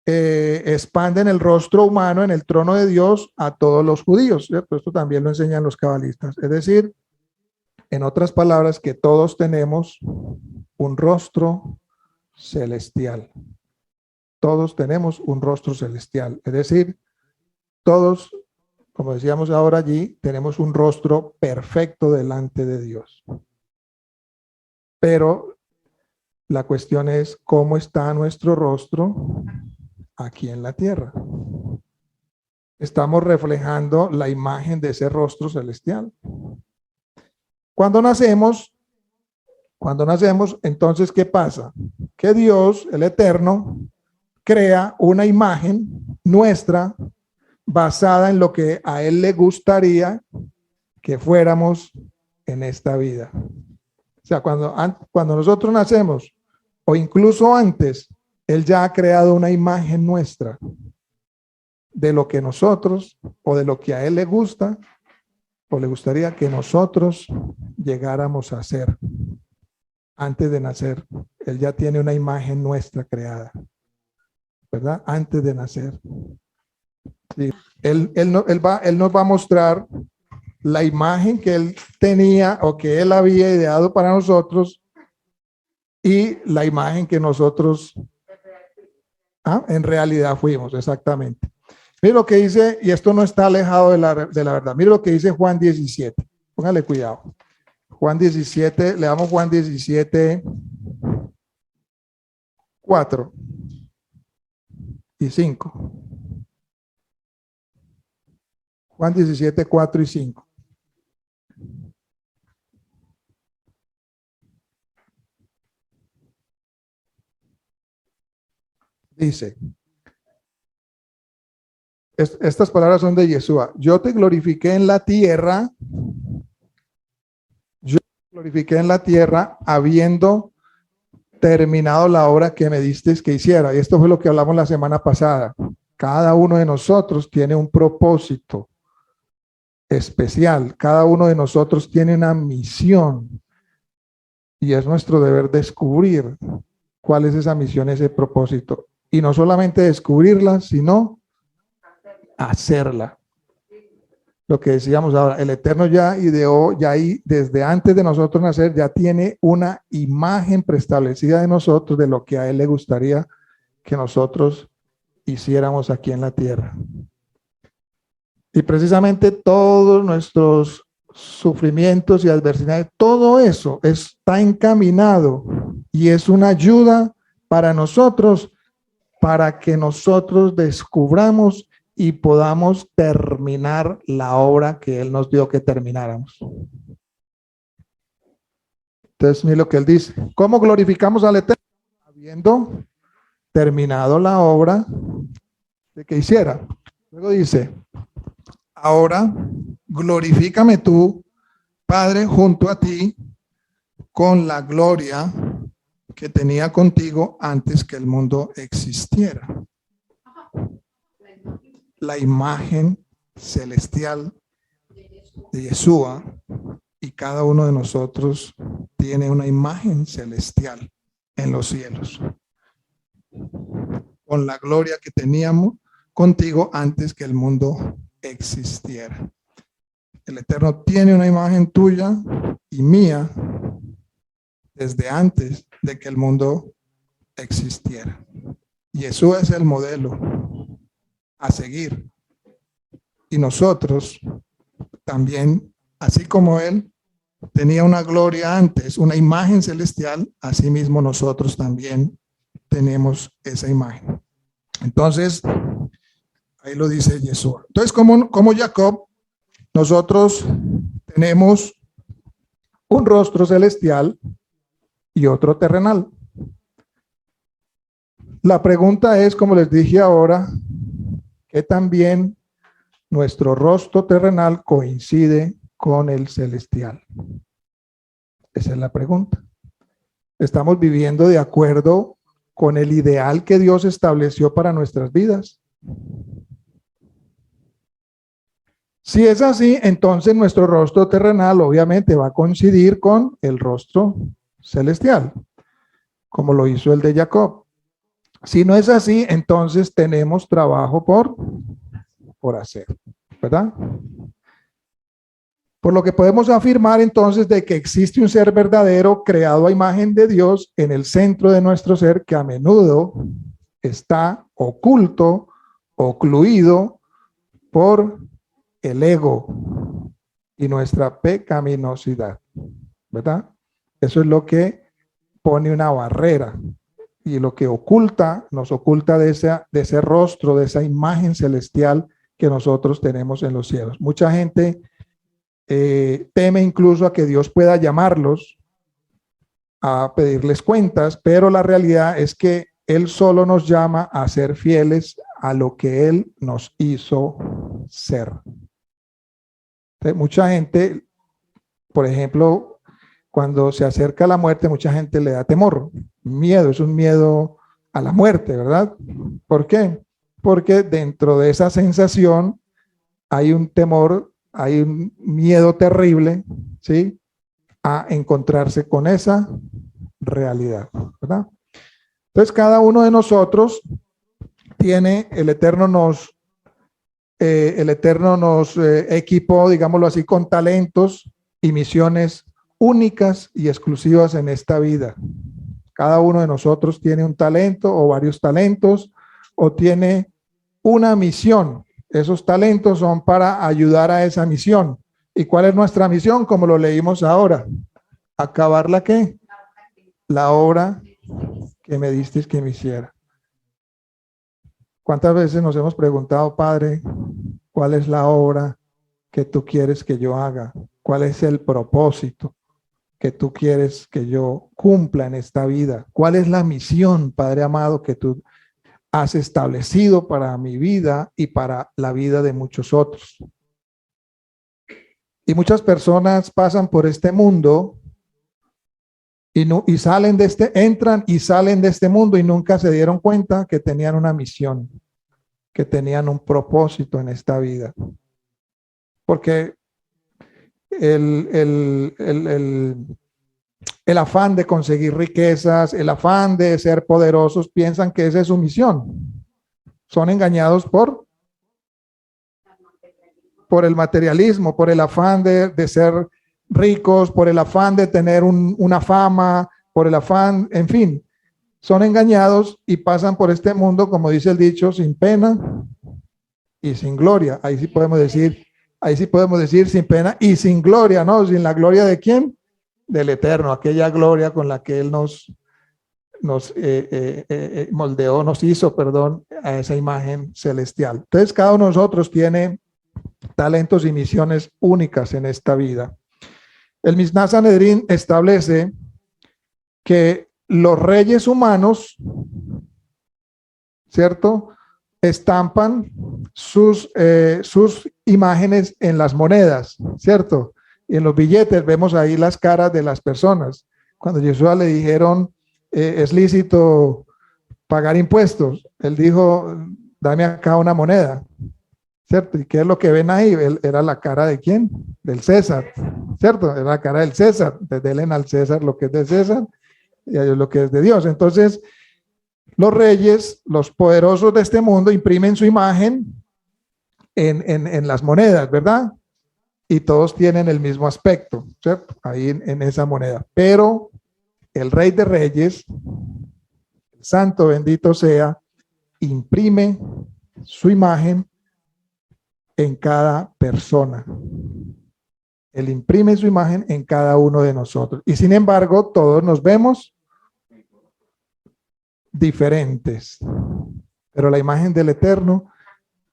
Speaker 2: expanden el rostro humano en el trono de Dios a todos los judíos, ¿cierto? Esto también lo enseñan los cabalistas. Es decir, en otras palabras, que todos tenemos un rostro celestial. Todos tenemos un rostro celestial. Es decir, todos, como decíamos ahora allí, tenemos un rostro perfecto delante de Dios. Pero la cuestión es cómo está nuestro rostro aquí en la tierra. Estamos reflejando la imagen de ese rostro celestial. Cuando nacemos, entonces, ¿qué pasa? Que Dios, el Eterno, crea una imagen nuestra basada en lo que a Él le gustaría que fuéramos en esta vida. O sea, cuando nosotros nacemos, o incluso antes, Él ya ha creado una imagen nuestra de lo que nosotros, o de lo que a Él le gusta, o le gustaría que nosotros llegáramos a ser. Antes de nacer, Él ya tiene una imagen nuestra creada, ¿verdad? Antes de nacer. Sí. Él nos va a mostrar la imagen que Él tenía o que Él había ideado para nosotros, y la imagen que nosotros en realidad fuimos, exactamente. Mire lo que dice, y esto no está alejado de la verdad. Mire lo que dice Juan 17. Póngale cuidado. Juan 17, leamos Juan 17, 4 y 5. Juan 17, 4 y 5. Dice, estas palabras son de Yeshua: yo te glorifiqué en la tierra, habiendo terminado la obra que me diste que hiciera. Y esto fue lo que hablamos la semana pasada. Cada uno de nosotros tiene un propósito especial. Cada uno de nosotros tiene una misión, y es nuestro deber descubrir cuál es esa misión, ese propósito. Y no solamente descubrirla, sino hacerla. Lo que decíamos ahora, el Eterno ya ideó, ya ahí, desde antes de nosotros nacer, ya tiene una imagen preestablecida de nosotros, de lo que a Él le gustaría que nosotros hiciéramos aquí en la tierra. Y precisamente todos nuestros sufrimientos y adversidades, todo eso está encaminado y es una ayuda para nosotros, para que nosotros descubramos y podamos terminar la obra que Él nos dio que termináramos. Entonces, mire lo que él dice. ¿Cómo glorificamos al Eterno? Habiendo terminado la obra de que hiciera. Luego dice, ahora glorifícame tú, Padre, junto a ti, con la gloria que tenía contigo antes que el mundo existiera. La imagen celestial de Yeshua, y cada uno de nosotros tiene una imagen celestial en los cielos, con la gloria que teníamos contigo antes que el mundo existiera. El Eterno tiene una imagen tuya y mía desde antes de que el mundo existiera. Yeshua es el modelo a seguir. Y nosotros también, así como Él tenía una gloria antes, una imagen celestial, así mismo nosotros también tenemos esa imagen. Entonces, ahí lo dice Yeshua. Entonces, como Jacob, nosotros tenemos un rostro celestial y otro terrenal. La pregunta es, como les dije ahora, que también nuestro rostro terrenal coincide con el celestial. Esa es la pregunta. ¿Estamos viviendo de acuerdo con el ideal que Dios estableció para nuestras vidas? Si es así, entonces nuestro rostro terrenal obviamente va a coincidir con el rostro celestial, como lo hizo el de Jacob. Si no es así, entonces tenemos trabajo por hacer, ¿verdad? Por lo que podemos afirmar entonces de que existe un ser verdadero creado a imagen de Dios en el centro de nuestro ser, que a menudo está oculto, ocluido por el ego y nuestra pecaminosidad, ¿verdad? Eso es lo que pone una barrera y lo que oculta, nos oculta de ese rostro, de esa imagen celestial que nosotros tenemos en los cielos. Mucha gente teme incluso a que Dios pueda llamarlos a pedirles cuentas, pero la realidad es que Él solo nos llama a ser fieles a lo que Él nos hizo ser. Entonces, mucha gente, por ejemplo, cuando se acerca la muerte, mucha gente le da temor, miedo, es un miedo a la muerte, ¿verdad? ¿Por qué? Porque dentro de esa sensación hay un temor, hay un miedo terrible, ¿sí? A encontrarse con esa realidad, ¿verdad? Entonces, cada uno de nosotros tiene, el Eterno nos equipó, digámoslo así, con talentos y misiones únicas y exclusivas en esta vida. Cada uno de nosotros tiene un talento o varios talentos o tiene una misión. Esos talentos son para ayudar a esa misión. ¿Y cuál es nuestra misión? Como lo leímos ahora. ¿Acabar la qué? La obra que me disteis que me hiciera. ¿Cuántas veces nos hemos preguntado, Padre, cuál es la obra que tú quieres que yo haga? ¿Cuál es el propósito que tú quieres que yo cumpla en esta vida? ¿Cuál es la misión, Padre amado, que tú has establecido para mi vida y para la vida de muchos otros? Y muchas personas pasan por este mundo y salen de entran y salen de este mundo y nunca se dieron cuenta que tenían una misión, que tenían un propósito en esta vida. Porque el afán de conseguir riquezas, el afán de ser poderosos, piensan que esa es su misión. Son engañados por el materialismo, por el afán de ser ricos, por el afán de tener una fama, por el afán, en fin, son engañados y pasan por este mundo, como dice el dicho, sin pena y sin gloria. Ahí sí podemos decir sin pena y sin gloria, ¿no? Sin la gloria de ¿quién? Del Eterno, aquella gloria con la que Él nos moldeó, nos hizo, perdón, a esa imagen celestial. Entonces, cada uno de nosotros tiene talentos y misiones únicas en esta vida. El Mishnah Sanedrín establece que los reyes humanos, ¿cierto?, estampan sus imágenes en las monedas, ¿cierto? Y en los billetes vemos ahí las caras de las personas. Cuando Yeshua le dijeron, es lícito pagar impuestos, él dijo, dame acá una moneda, ¿cierto? ¿Y qué es lo que ven ahí? Era la cara de quién? Del César, ¿cierto? Era la cara del César. Denle al César lo que es de César y a Dios lo que es de Dios. Entonces, los reyes, los poderosos de este mundo, imprimen su imagen en las monedas, ¿verdad? Y todos tienen el mismo aspecto, ¿cierto? Ahí en esa moneda. Pero el Rey de Reyes, el Santo bendito sea, imprime su imagen en cada persona. Él imprime su imagen en cada uno de nosotros. Y sin embargo, todos nos vemos diferentes. Pero la imagen del Eterno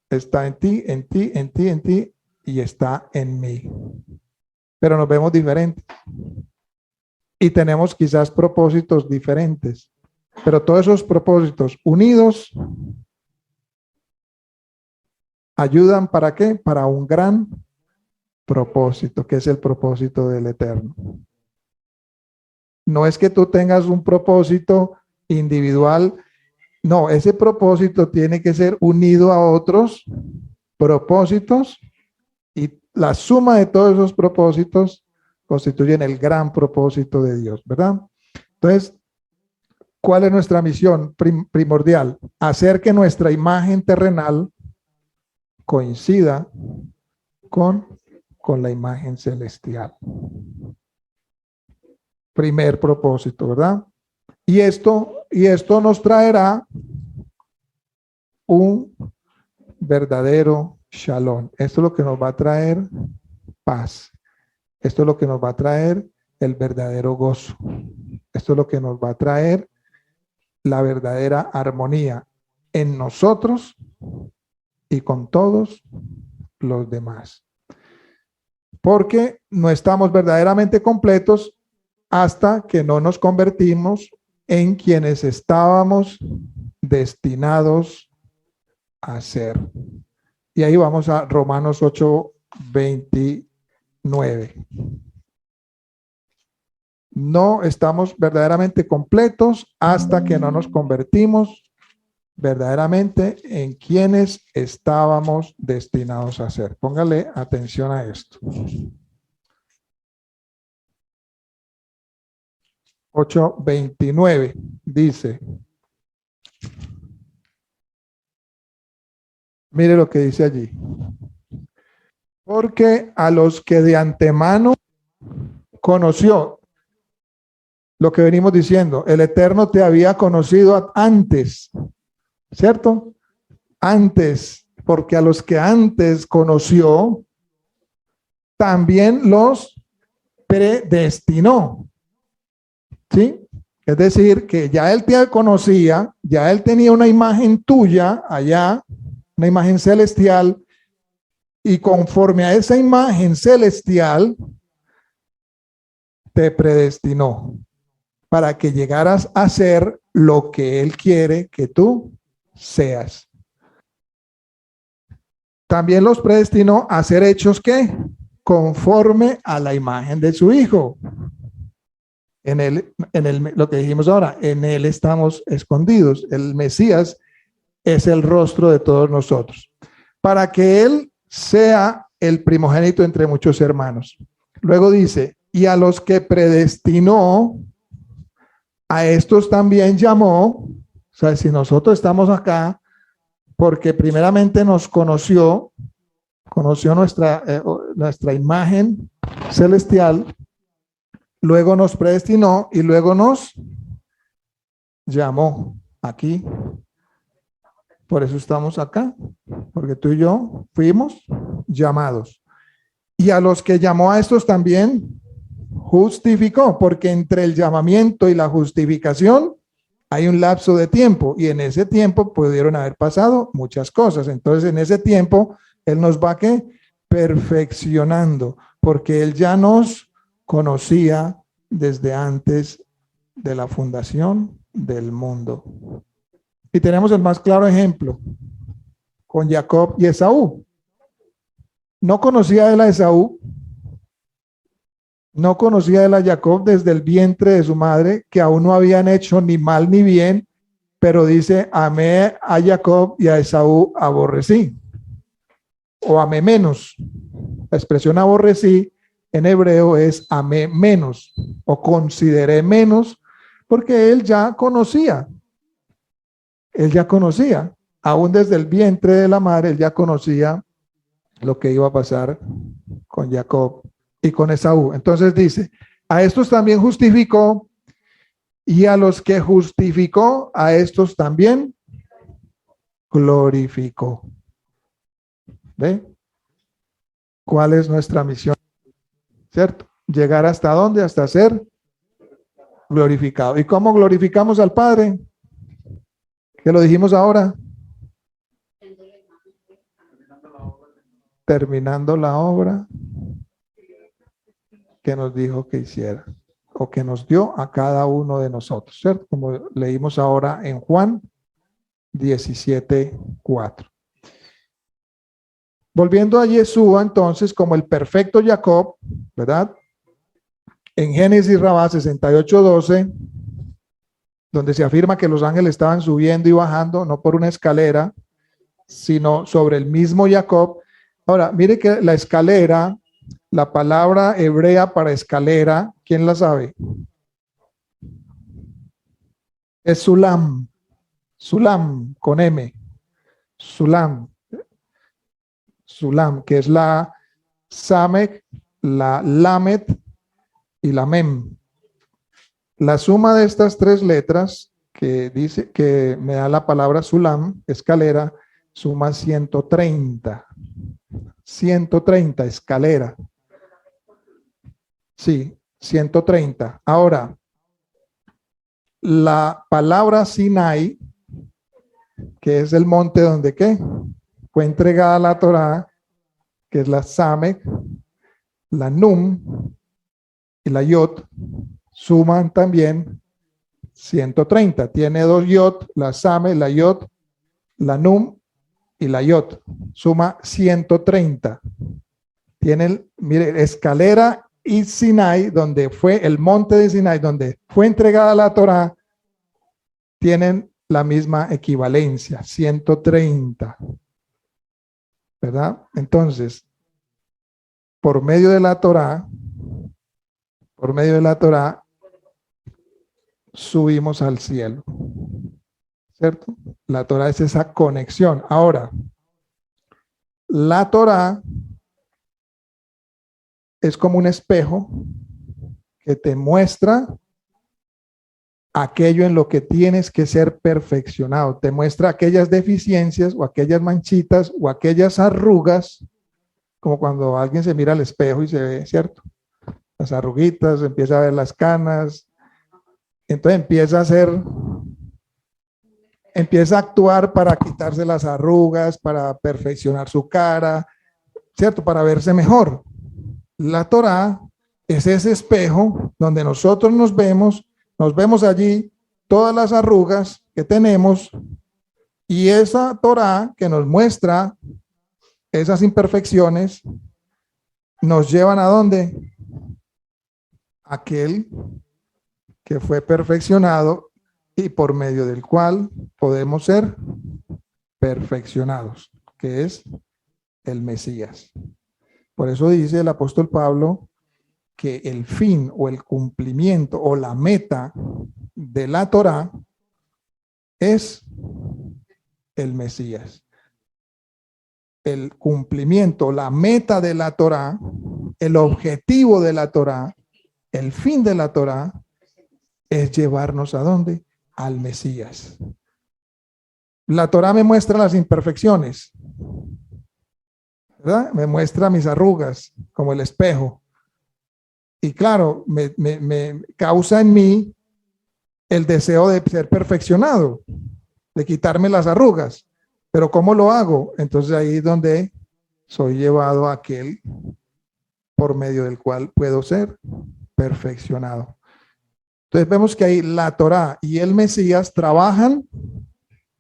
Speaker 2: está en ti, en ti, en ti, en ti, y está en mí. Pero nos vemos diferentes. Y tenemos quizás propósitos diferentes. Pero todos esos propósitos unidos ayudan ¿para qué? Para un gran propósito, que es el propósito del Eterno. No es que tú tengas un propósito individual, no, ese propósito tiene que ser unido a otros propósitos y la suma de todos esos propósitos constituyen el gran propósito de Dios, ¿verdad? Entonces, ¿cuál es nuestra misión primordial? Hacer que nuestra imagen terrenal coincida con la imagen celestial. Primer propósito, ¿verdad? Y esto nos traerá un verdadero shalom. Esto es lo que nos va a traer paz. Esto es lo que nos va a traer el verdadero gozo. Esto es lo que nos va a traer la verdadera armonía en nosotros y con todos los demás. Porque no estamos verdaderamente completos hasta que no nos convertimos en quienes estábamos destinados a ser. Y ahí vamos a Romanos 8:29. No estamos verdaderamente completos hasta que no nos convertimos verdaderamente en quienes estábamos destinados a ser. Póngale atención a esto. 8:29 dice, mire lo que dice allí. Porque a los que de antemano conoció, lo que venimos diciendo, el Eterno te había conocido antes, ¿cierto? Antes, porque a los que antes conoció, también los predestinó. ¿Sí? Es decir, que ya Él te conocía, ya Él tenía una imagen tuya allá, una imagen celestial, y conforme a esa imagen celestial, te predestinó para que llegaras a ser lo que Él quiere que tú seas. También los predestinó a ser hechos ¿qué? Conforme a la imagen de su Hijo. En él, lo que dijimos ahora, en Él estamos escondidos. El Mesías es el rostro de todos nosotros. Para que Él sea el primogénito entre muchos hermanos. Luego dice, y a los que predestinó, a estos también llamó. O sea, si nosotros estamos acá, porque primeramente nos conoció nuestra imagen celestial, luego nos predestinó y luego nos llamó aquí. Por eso estamos acá, porque tú y yo fuimos llamados. Y a los que llamó a estos también justificó, porque entre el llamamiento y la justificación hay un lapso de tiempo, y en ese tiempo pudieron haber pasado muchas cosas. Entonces, en ese tiempo, Él nos va ¿qué? Perfeccionando, porque Él ya nos conocía desde antes de la fundación del mundo. Y tenemos el más claro ejemplo con Jacob y Esaú. No conocía él a Esaú, no conocía él a Jacob desde el vientre de su madre, que aún no habían hecho ni mal ni bien, pero dice, amé a Jacob y a Esaú aborrecí, o amé menos. La expresión aborrecí en hebreo es amé menos, o consideré menos, porque él ya conocía, aún desde el vientre de la madre, él ya conocía lo que iba a pasar con Jacob y con Esaú. Entonces dice, a estos también justificó, y a los que justificó, a estos también glorificó. ¿Ve? ¿Cuál es nuestra misión? ¿Cierto? Llegar hasta dónde, hasta ser glorificado. ¿Y cómo glorificamos al Padre? Que lo dijimos ahora. Terminando la obra que nos dijo que hiciera, o que nos dio a cada uno de nosotros, ¿cierto? Como leímos ahora en Juan 17:4. Volviendo a Yeshua, entonces, como el perfecto Jacob, ¿verdad? En Génesis Rabá 68:12, donde se afirma que los ángeles estaban subiendo y bajando, no por una escalera, sino sobre el mismo Jacob. Ahora, mire que la escalera, la palabra hebrea para escalera, ¿quién la sabe? Es sulam, sulam con M, sulam, que es la samek, la lamet y la mem. La suma de estas tres letras que dice que me da la palabra sulam, escalera, suma 130. 130, escalera. Sí, 130. Ahora, la palabra Sinai, que es el monte donde ¿qué? Fue entregada la Torá, que es la Samek, la Num y la Yod, suman también 130. Tiene dos Yod, la Samek, la Yod, la Num y la Yod. Suma 130. Tienen, mire, escalera y Sinai, donde fue el monte de Sinai, donde fue entregada la Torá, tienen la misma equivalencia, 130. ¿Verdad? Entonces, por medio de la Torá, subimos al cielo. ¿Cierto? La Torá es esa conexión. Ahora, la Torá es como un espejo que te muestra aquello en lo que tienes que ser perfeccionado. Te muestra aquellas deficiencias o aquellas manchitas o aquellas arrugas, como cuando alguien se mira al espejo y se ve, ¿cierto? Las arruguitas, empieza a ver las canas, entonces empieza a actuar para quitarse las arrugas, para perfeccionar su cara, ¿cierto? Para verse mejor. La Torá es ese espejo donde nosotros nos vemos allí todas las arrugas que tenemos, y esa Torá que nos muestra esas imperfecciones nos llevan ¿a dónde? Aquel que fue perfeccionado y por medio del cual podemos ser perfeccionados, que es el Mesías. Por eso dice el apóstol Pablo que el fin o el cumplimiento o la meta de la Torá es el Mesías. El cumplimiento, la meta de la Torá, el objetivo de la Torá, el fin de la Torá es llevarnos ¿a dónde? Al Mesías. La Torá me muestra las imperfecciones, ¿verdad? Me muestra mis arrugas como el espejo. Y claro, me causa en mí el deseo de ser perfeccionado, de quitarme las arrugas. Pero ¿cómo lo hago? Entonces ahí es donde soy llevado a aquel por medio del cual puedo ser perfeccionado. Entonces vemos que ahí la Torá y el Mesías trabajan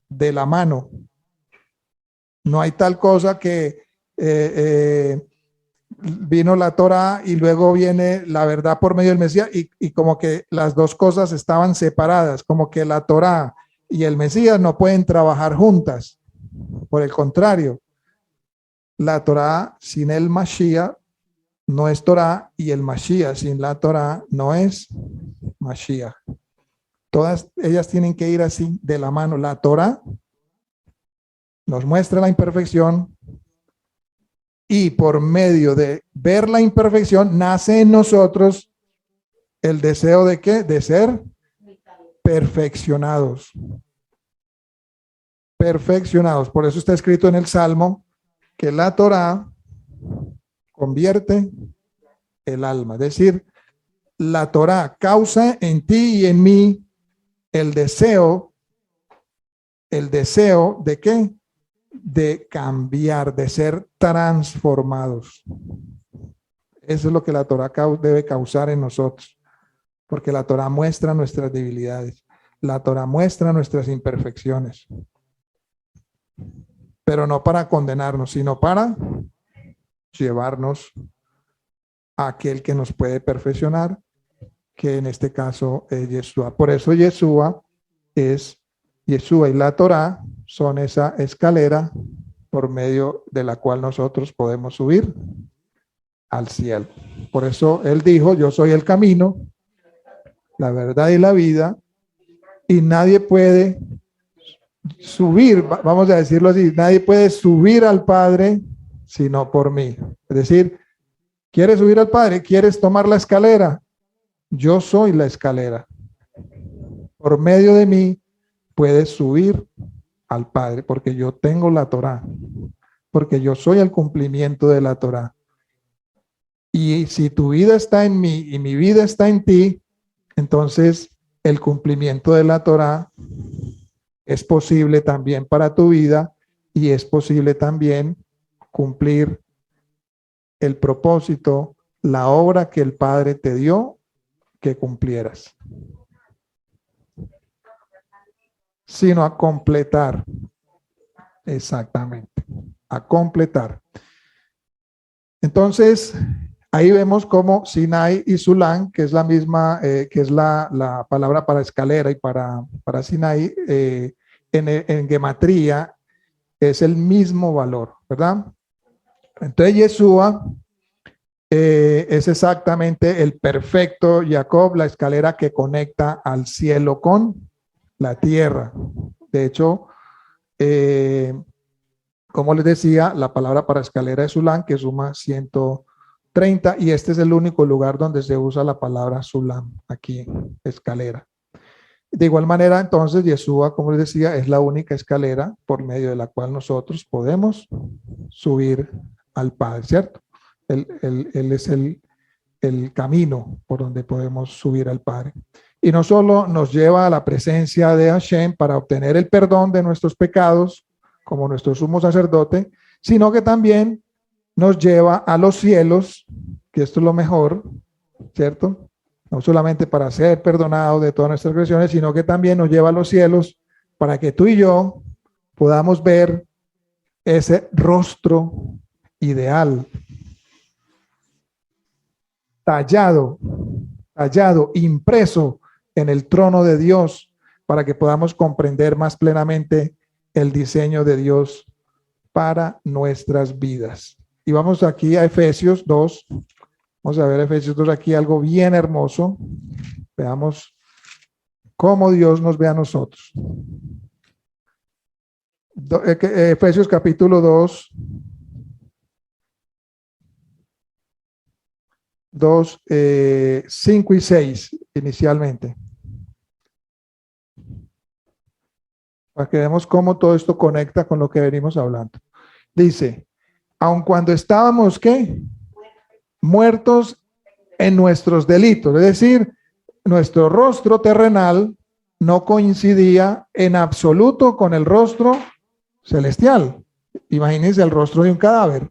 Speaker 2: de la mano. No hay tal cosa que vino la Torá y luego viene la verdad por medio del Mesías y como que las dos cosas estaban separadas, como que la Torá y el Mesías no pueden trabajar juntas. Por el contrario, la Torá sin el Mashiach no es Torá y el Mashiach sin la Torá no es Mashiach. Todas ellas tienen que ir así de la mano. La Torá nos muestra la imperfección y por medio de ver la imperfección nace en nosotros el deseo de ¿qué? De ser perfeccionados. Perfeccionados. Por eso está escrito en el Salmo que la Torá convierte el alma. Es decir, la Torá causa en ti y en mí el deseo de ¿qué? De cambiar, de ser transformados. Eso es lo que la Torá debe causar en nosotros, porque la Torá muestra nuestras debilidades, la Torá muestra nuestras imperfecciones, pero no para condenarnos, sino para llevarnos a aquel que nos puede perfeccionar, que en este caso es Yeshua. Por eso Yeshua y la Torá son esa escalera por medio de la cual nosotros podemos subir al cielo. Por eso él dijo, yo soy el camino, la verdad y la vida, y nadie puede subir, vamos a decirlo así, nadie puede subir al Padre sino por mí. Es decir, ¿quieres subir al Padre? ¿Quieres tomar la escalera? Yo soy la escalera. Por medio de mí puedes subir al Padre, porque yo tengo la Torá, porque yo soy el cumplimiento de la Torá. Y si tu vida está en mí y mi vida está en ti, entonces el cumplimiento de la Torá es posible también para tu vida y es posible también cumplir el propósito, la obra que el Padre te dio que cumplieras. Sino a completar. Exactamente. A completar. Entonces, ahí vemos cómo Sinai y Sulam, que es la misma, que es la palabra para escalera y para Sinai, en gematría es el mismo valor, ¿verdad? Entonces, Yeshua es exactamente el perfecto Jacob, la escalera que conecta al cielo con la tierra. De hecho, como les decía, la palabra para escalera es Sulam, que suma 130, y este es el único lugar donde se usa la palabra Sulam, aquí, escalera. De igual manera, entonces, Yeshua, como les decía, es la única escalera por medio de la cual nosotros podemos subir al Padre, ¿cierto? Él es el camino por donde podemos subir al Padre. Y no solo nos lleva a la presencia de Hashem para obtener el perdón de nuestros pecados, como nuestro sumo sacerdote, sino que también nos lleva a los cielos, que esto es lo mejor, ¿cierto? No solamente para ser perdonados de todas nuestras transgresiones, sino que también nos lleva a los cielos para que tú y yo podamos ver ese rostro ideal, tallado, impreso en el trono de Dios, para que podamos comprender más plenamente el diseño de Dios para nuestras vidas. Y vamos aquí a Efesios 2. Vamos a ver Efesios 2 aquí, algo bien hermoso. Veamos cómo Dios nos ve a nosotros. Efesios capítulo 2. 5 y 6 inicialmente. Para que veamos cómo todo esto conecta con lo que venimos hablando. Dice, aun cuando estábamos, ¿qué? Muertos en nuestros delitos. Es decir, nuestro rostro terrenal no coincidía en absoluto con el rostro celestial. Imagínense el rostro de un cadáver,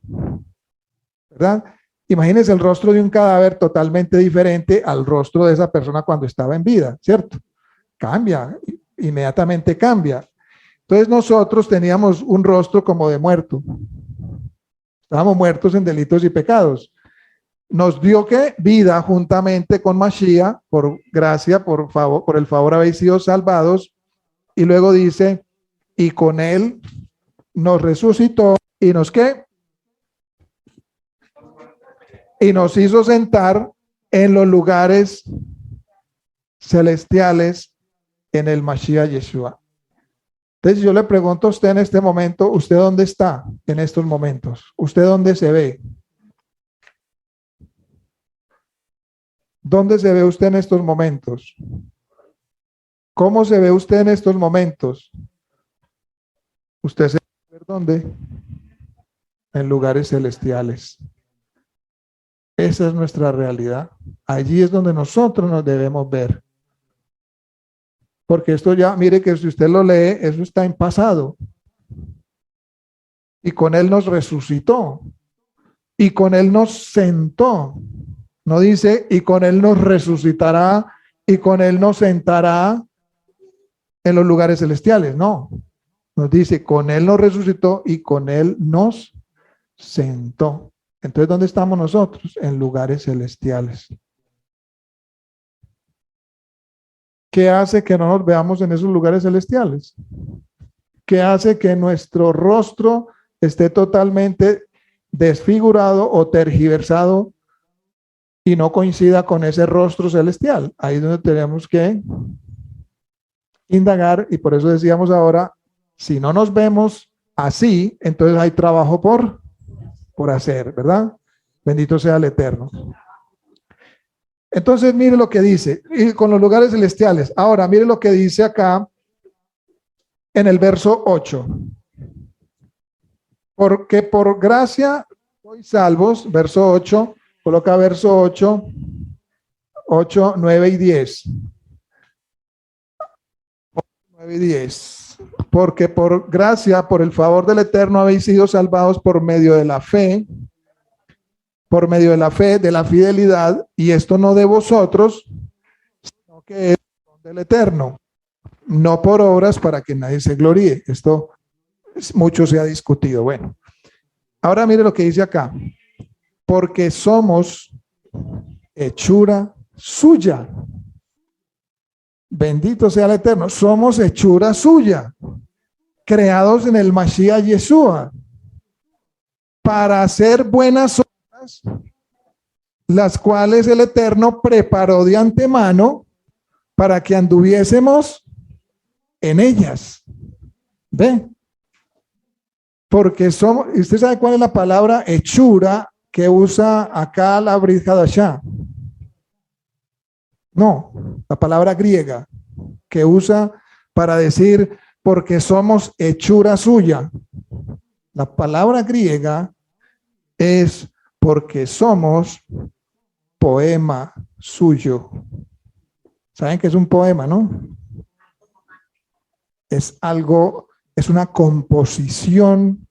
Speaker 2: ¿verdad? Imagínense el rostro de un cadáver totalmente diferente al rostro de esa persona cuando estaba en vida, ¿cierto? Cambia, inmediatamente cambia. Entonces nosotros teníamos un rostro como de muerto. Estábamos muertos en delitos y pecados. Nos dio que vida juntamente con Mashiach, por gracia, por favor, por el favor habéis sido salvados. Y luego dice, y con él nos resucitó y nos ¿qué? Y nos hizo sentar en los lugares celestiales en el Mashiach Yeshua. Entonces yo le pregunto a usted en este momento, ¿usted dónde está en estos momentos? ¿Usted dónde se ve? ¿Dónde se ve usted en estos momentos? ¿Cómo se ve usted en estos momentos? ¿Usted se ve dónde? En lugares celestiales. Esa es nuestra realidad. Allí es donde nosotros nos debemos ver. Porque esto ya, mire que si usted lo lee, eso está en pasado. Y con él nos resucitó. Y con él nos sentó. No dice, y con él nos resucitará, y con él nos sentará en los lugares celestiales. No. Nos dice, con él nos resucitó y con él nos sentó. Entonces, ¿dónde estamos nosotros? En lugares celestiales. ¿Qué hace que no nos veamos en esos lugares celestiales? ¿Qué hace que nuestro rostro esté totalmente desfigurado o tergiversado y no coincida con ese rostro celestial? Ahí es donde tenemos que indagar, y por eso decíamos ahora, si no nos vemos así, entonces hay trabajo por hacer, ¿verdad? Bendito sea el Eterno. Entonces, mire lo que dice, y con los lugares celestiales. Ahora, mire lo que dice acá en el verso 8. Porque por gracia sois salvos, verso 8, coloca verso 8, 8, 9 y 10. 9 y 10. Porque por gracia, por el favor del Eterno, habéis sido salvados por medio de la fe, de la fidelidad, y esto no de vosotros, sino que es del Eterno, no por obras para que nadie se gloríe. Esto mucho se ha discutido. Bueno, ahora mire lo que dice acá. Porque somos hechura suya. Bendito sea el Eterno. Somos hechura suya, creados en el Mashiach Yeshua, para hacer buenas obras, las cuales el Eterno preparó de antemano para que anduviésemos en ellas. ¿Ve? Porque somos, ¿usted sabe cuál es la palabra hechura que usa acá la Brit Hadashah? No, la palabra griega que usa para decir porque somos hechura suya. La palabra griega es porque somos poema suyo. ¿Saben qué es un poema, no? Es algo, es una composición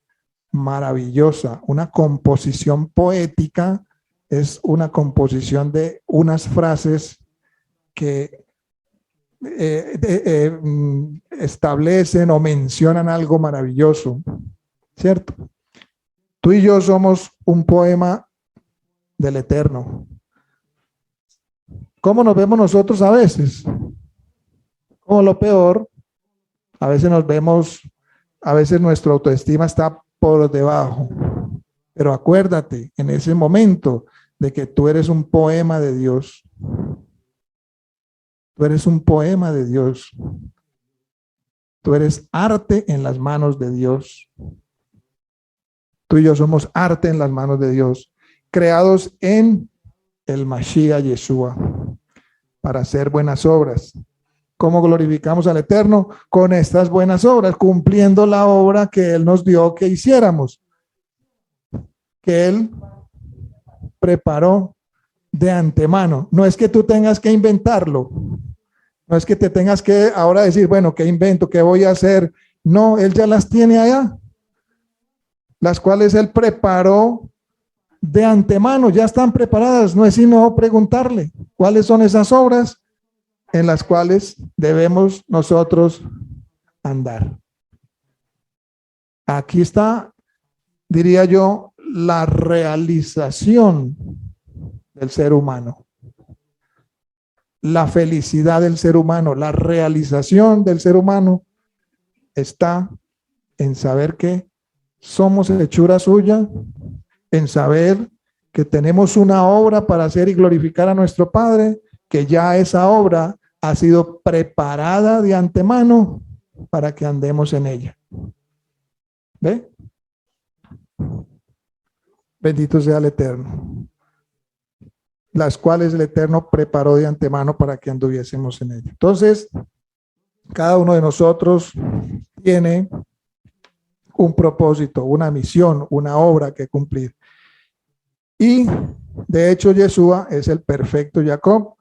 Speaker 2: maravillosa, una composición poética, es una composición de unas frases que establecen o mencionan algo maravilloso, ¿cierto? Tú y yo somos un poema del Eterno. ¿Cómo nos vemos nosotros a veces? Como lo peor, a veces nos vemos, a veces nuestra autoestima está por debajo. Pero acuérdate en ese momento de que tú eres un poema de Dios. Tú eres un poema de Dios. Tú eres arte en las manos de Dios. Tú y yo somos arte en las manos de Dios, creados en el Mashiach Yeshua para hacer buenas obras. ¿Cómo glorificamos al Eterno? Con estas buenas obras, cumpliendo la obra que Él nos dio que hiciéramos, que Él preparó de antemano. No es que tú tengas que inventarlo, no es que te tengas que ahora decir, bueno, ¿qué invento? ¿Qué voy a hacer? No, Él ya las tiene allá, las cuales Él preparó de antemano, ya están preparadas. No es sino preguntarle cuáles son esas obras en las cuales debemos nosotros andar. Aquí está, diría yo, la realización del ser humano. La felicidad del ser humano, la realización del ser humano está en saber que somos hechura suya, en saber que tenemos una obra para hacer y glorificar a nuestro Padre, que ya esa obra ha sido preparada de antemano para que andemos en ella. ¿Ve? Bendito sea el Eterno. Las cuales el Eterno preparó de antemano para que anduviésemos en ella. Entonces, cada uno de nosotros tiene un propósito, una misión, una obra que cumplir. Y de hecho Yeshua es el perfecto Jacob.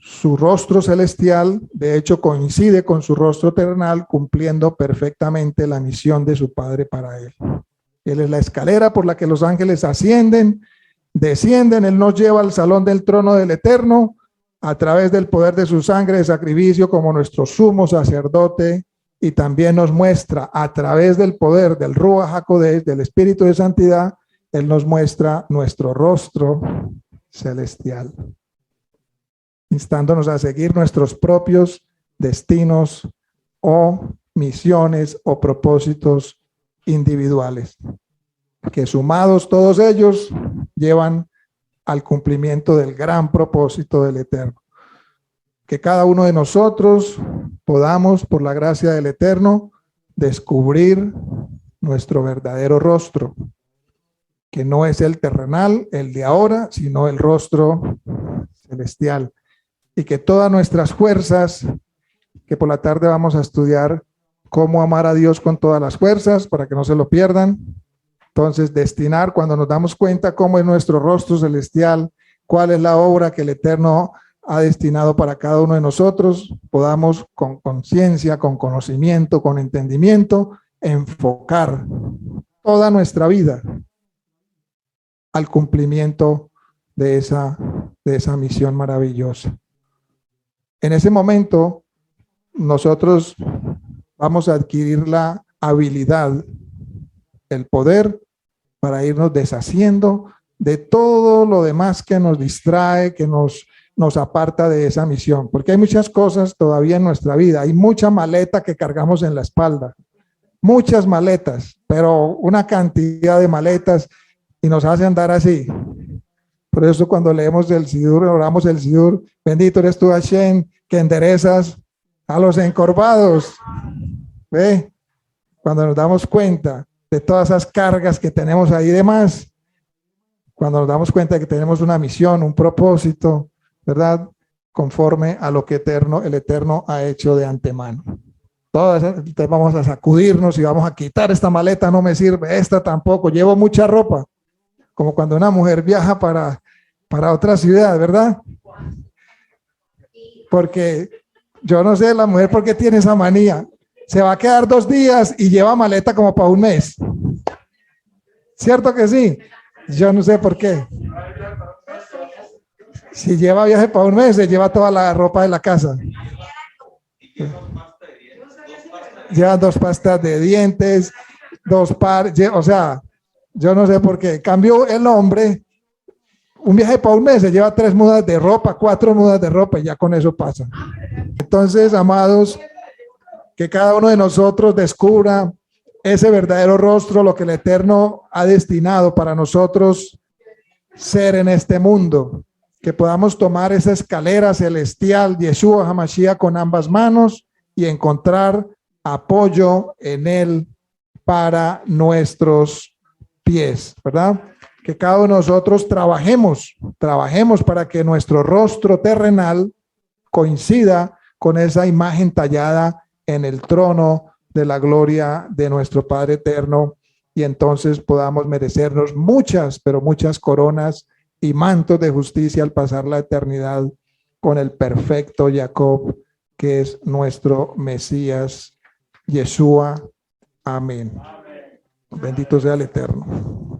Speaker 2: Su rostro celestial de hecho coincide con su rostro terrenal, cumpliendo perfectamente la misión de su Padre para él. Él es la escalera por la que los ángeles ascienden, descienden. Él nos lleva al salón del trono del Eterno a través del poder de su sangre de sacrificio como nuestro sumo sacerdote, y también nos muestra a través del poder del Ruach HaKodesh, del Espíritu de Santidad. Él nos muestra nuestro rostro celestial, instándonos a seguir nuestros propios destinos o misiones o propósitos individuales, que sumados todos ellos llevan al cumplimiento del gran propósito del Eterno. Que cada uno de nosotros podamos, por la gracia del Eterno, descubrir nuestro verdadero rostro, que no es el terrenal, el de ahora, sino el rostro celestial. Y que todas nuestras fuerzas, que por la tarde vamos a estudiar cómo amar a Dios con todas las fuerzas, para que no se lo pierdan. Entonces, destinar, cuando nos damos cuenta cómo es nuestro rostro celestial, cuál es la obra que el Eterno ha destinado para cada uno de nosotros, podamos con conciencia, con conocimiento, con entendimiento, enfocar toda nuestra vida al cumplimiento de esa misión maravillosa. En ese momento, nosotros vamos a adquirir la habilidad, el poder para irnos deshaciendo de todo lo demás que nos distrae, que nos aparta de esa misión, porque hay muchas cosas todavía en nuestra vida, hay mucha maleta que cargamos en la espalda, muchas maletas, pero una cantidad de maletas, y nos hace andar así. Por eso cuando leemos el Sidur, oramos el Sidur, bendito eres tú, Hashem, que enderezas a los encorvados. ¿Ve? Cuando nos damos cuenta de todas esas cargas que tenemos ahí de más, cuando nos damos cuenta de que tenemos una misión, un propósito, ¿verdad? Conforme a lo que el Eterno ha hecho de antemano. Entonces vamos a sacudirnos y vamos a quitar esta maleta, no me sirve, esta tampoco, llevo mucha ropa. Como cuando una mujer viaja para otra ciudad, ¿verdad? Porque yo no sé, la mujer, ¿por qué tiene esa manía? Se va a quedar 2 días y lleva maleta como para 1 mes. ¿Cierto que sí? Yo no sé por qué. Si lleva viaje para 1 mes, se lleva toda la ropa de la casa. Lleva 2 pastas de dientes, 2 pares, o sea, yo no sé por qué. Cambio el hombre, un viaje para 1 mes, se lleva 3 mudas de ropa, 4 mudas de ropa, y ya con eso pasa. Entonces, amados, que cada uno de nosotros descubra ese verdadero rostro, lo que el Eterno ha destinado para nosotros ser en este mundo. Que podamos tomar esa escalera celestial, Yeshua HaMashiach, con ambas manos y encontrar apoyo en él para nuestros pies, ¿verdad? Que cada uno de nosotros trabajemos para que nuestro rostro terrenal coincida con esa imagen tallada en el trono de la gloria de nuestro Padre eterno, y entonces podamos merecernos muchas, pero muchas coronas y mantos de justicia al pasar la eternidad con el perfecto Jacob, que es nuestro Mesías, Yeshua. Amén. Bendito sea el Eterno.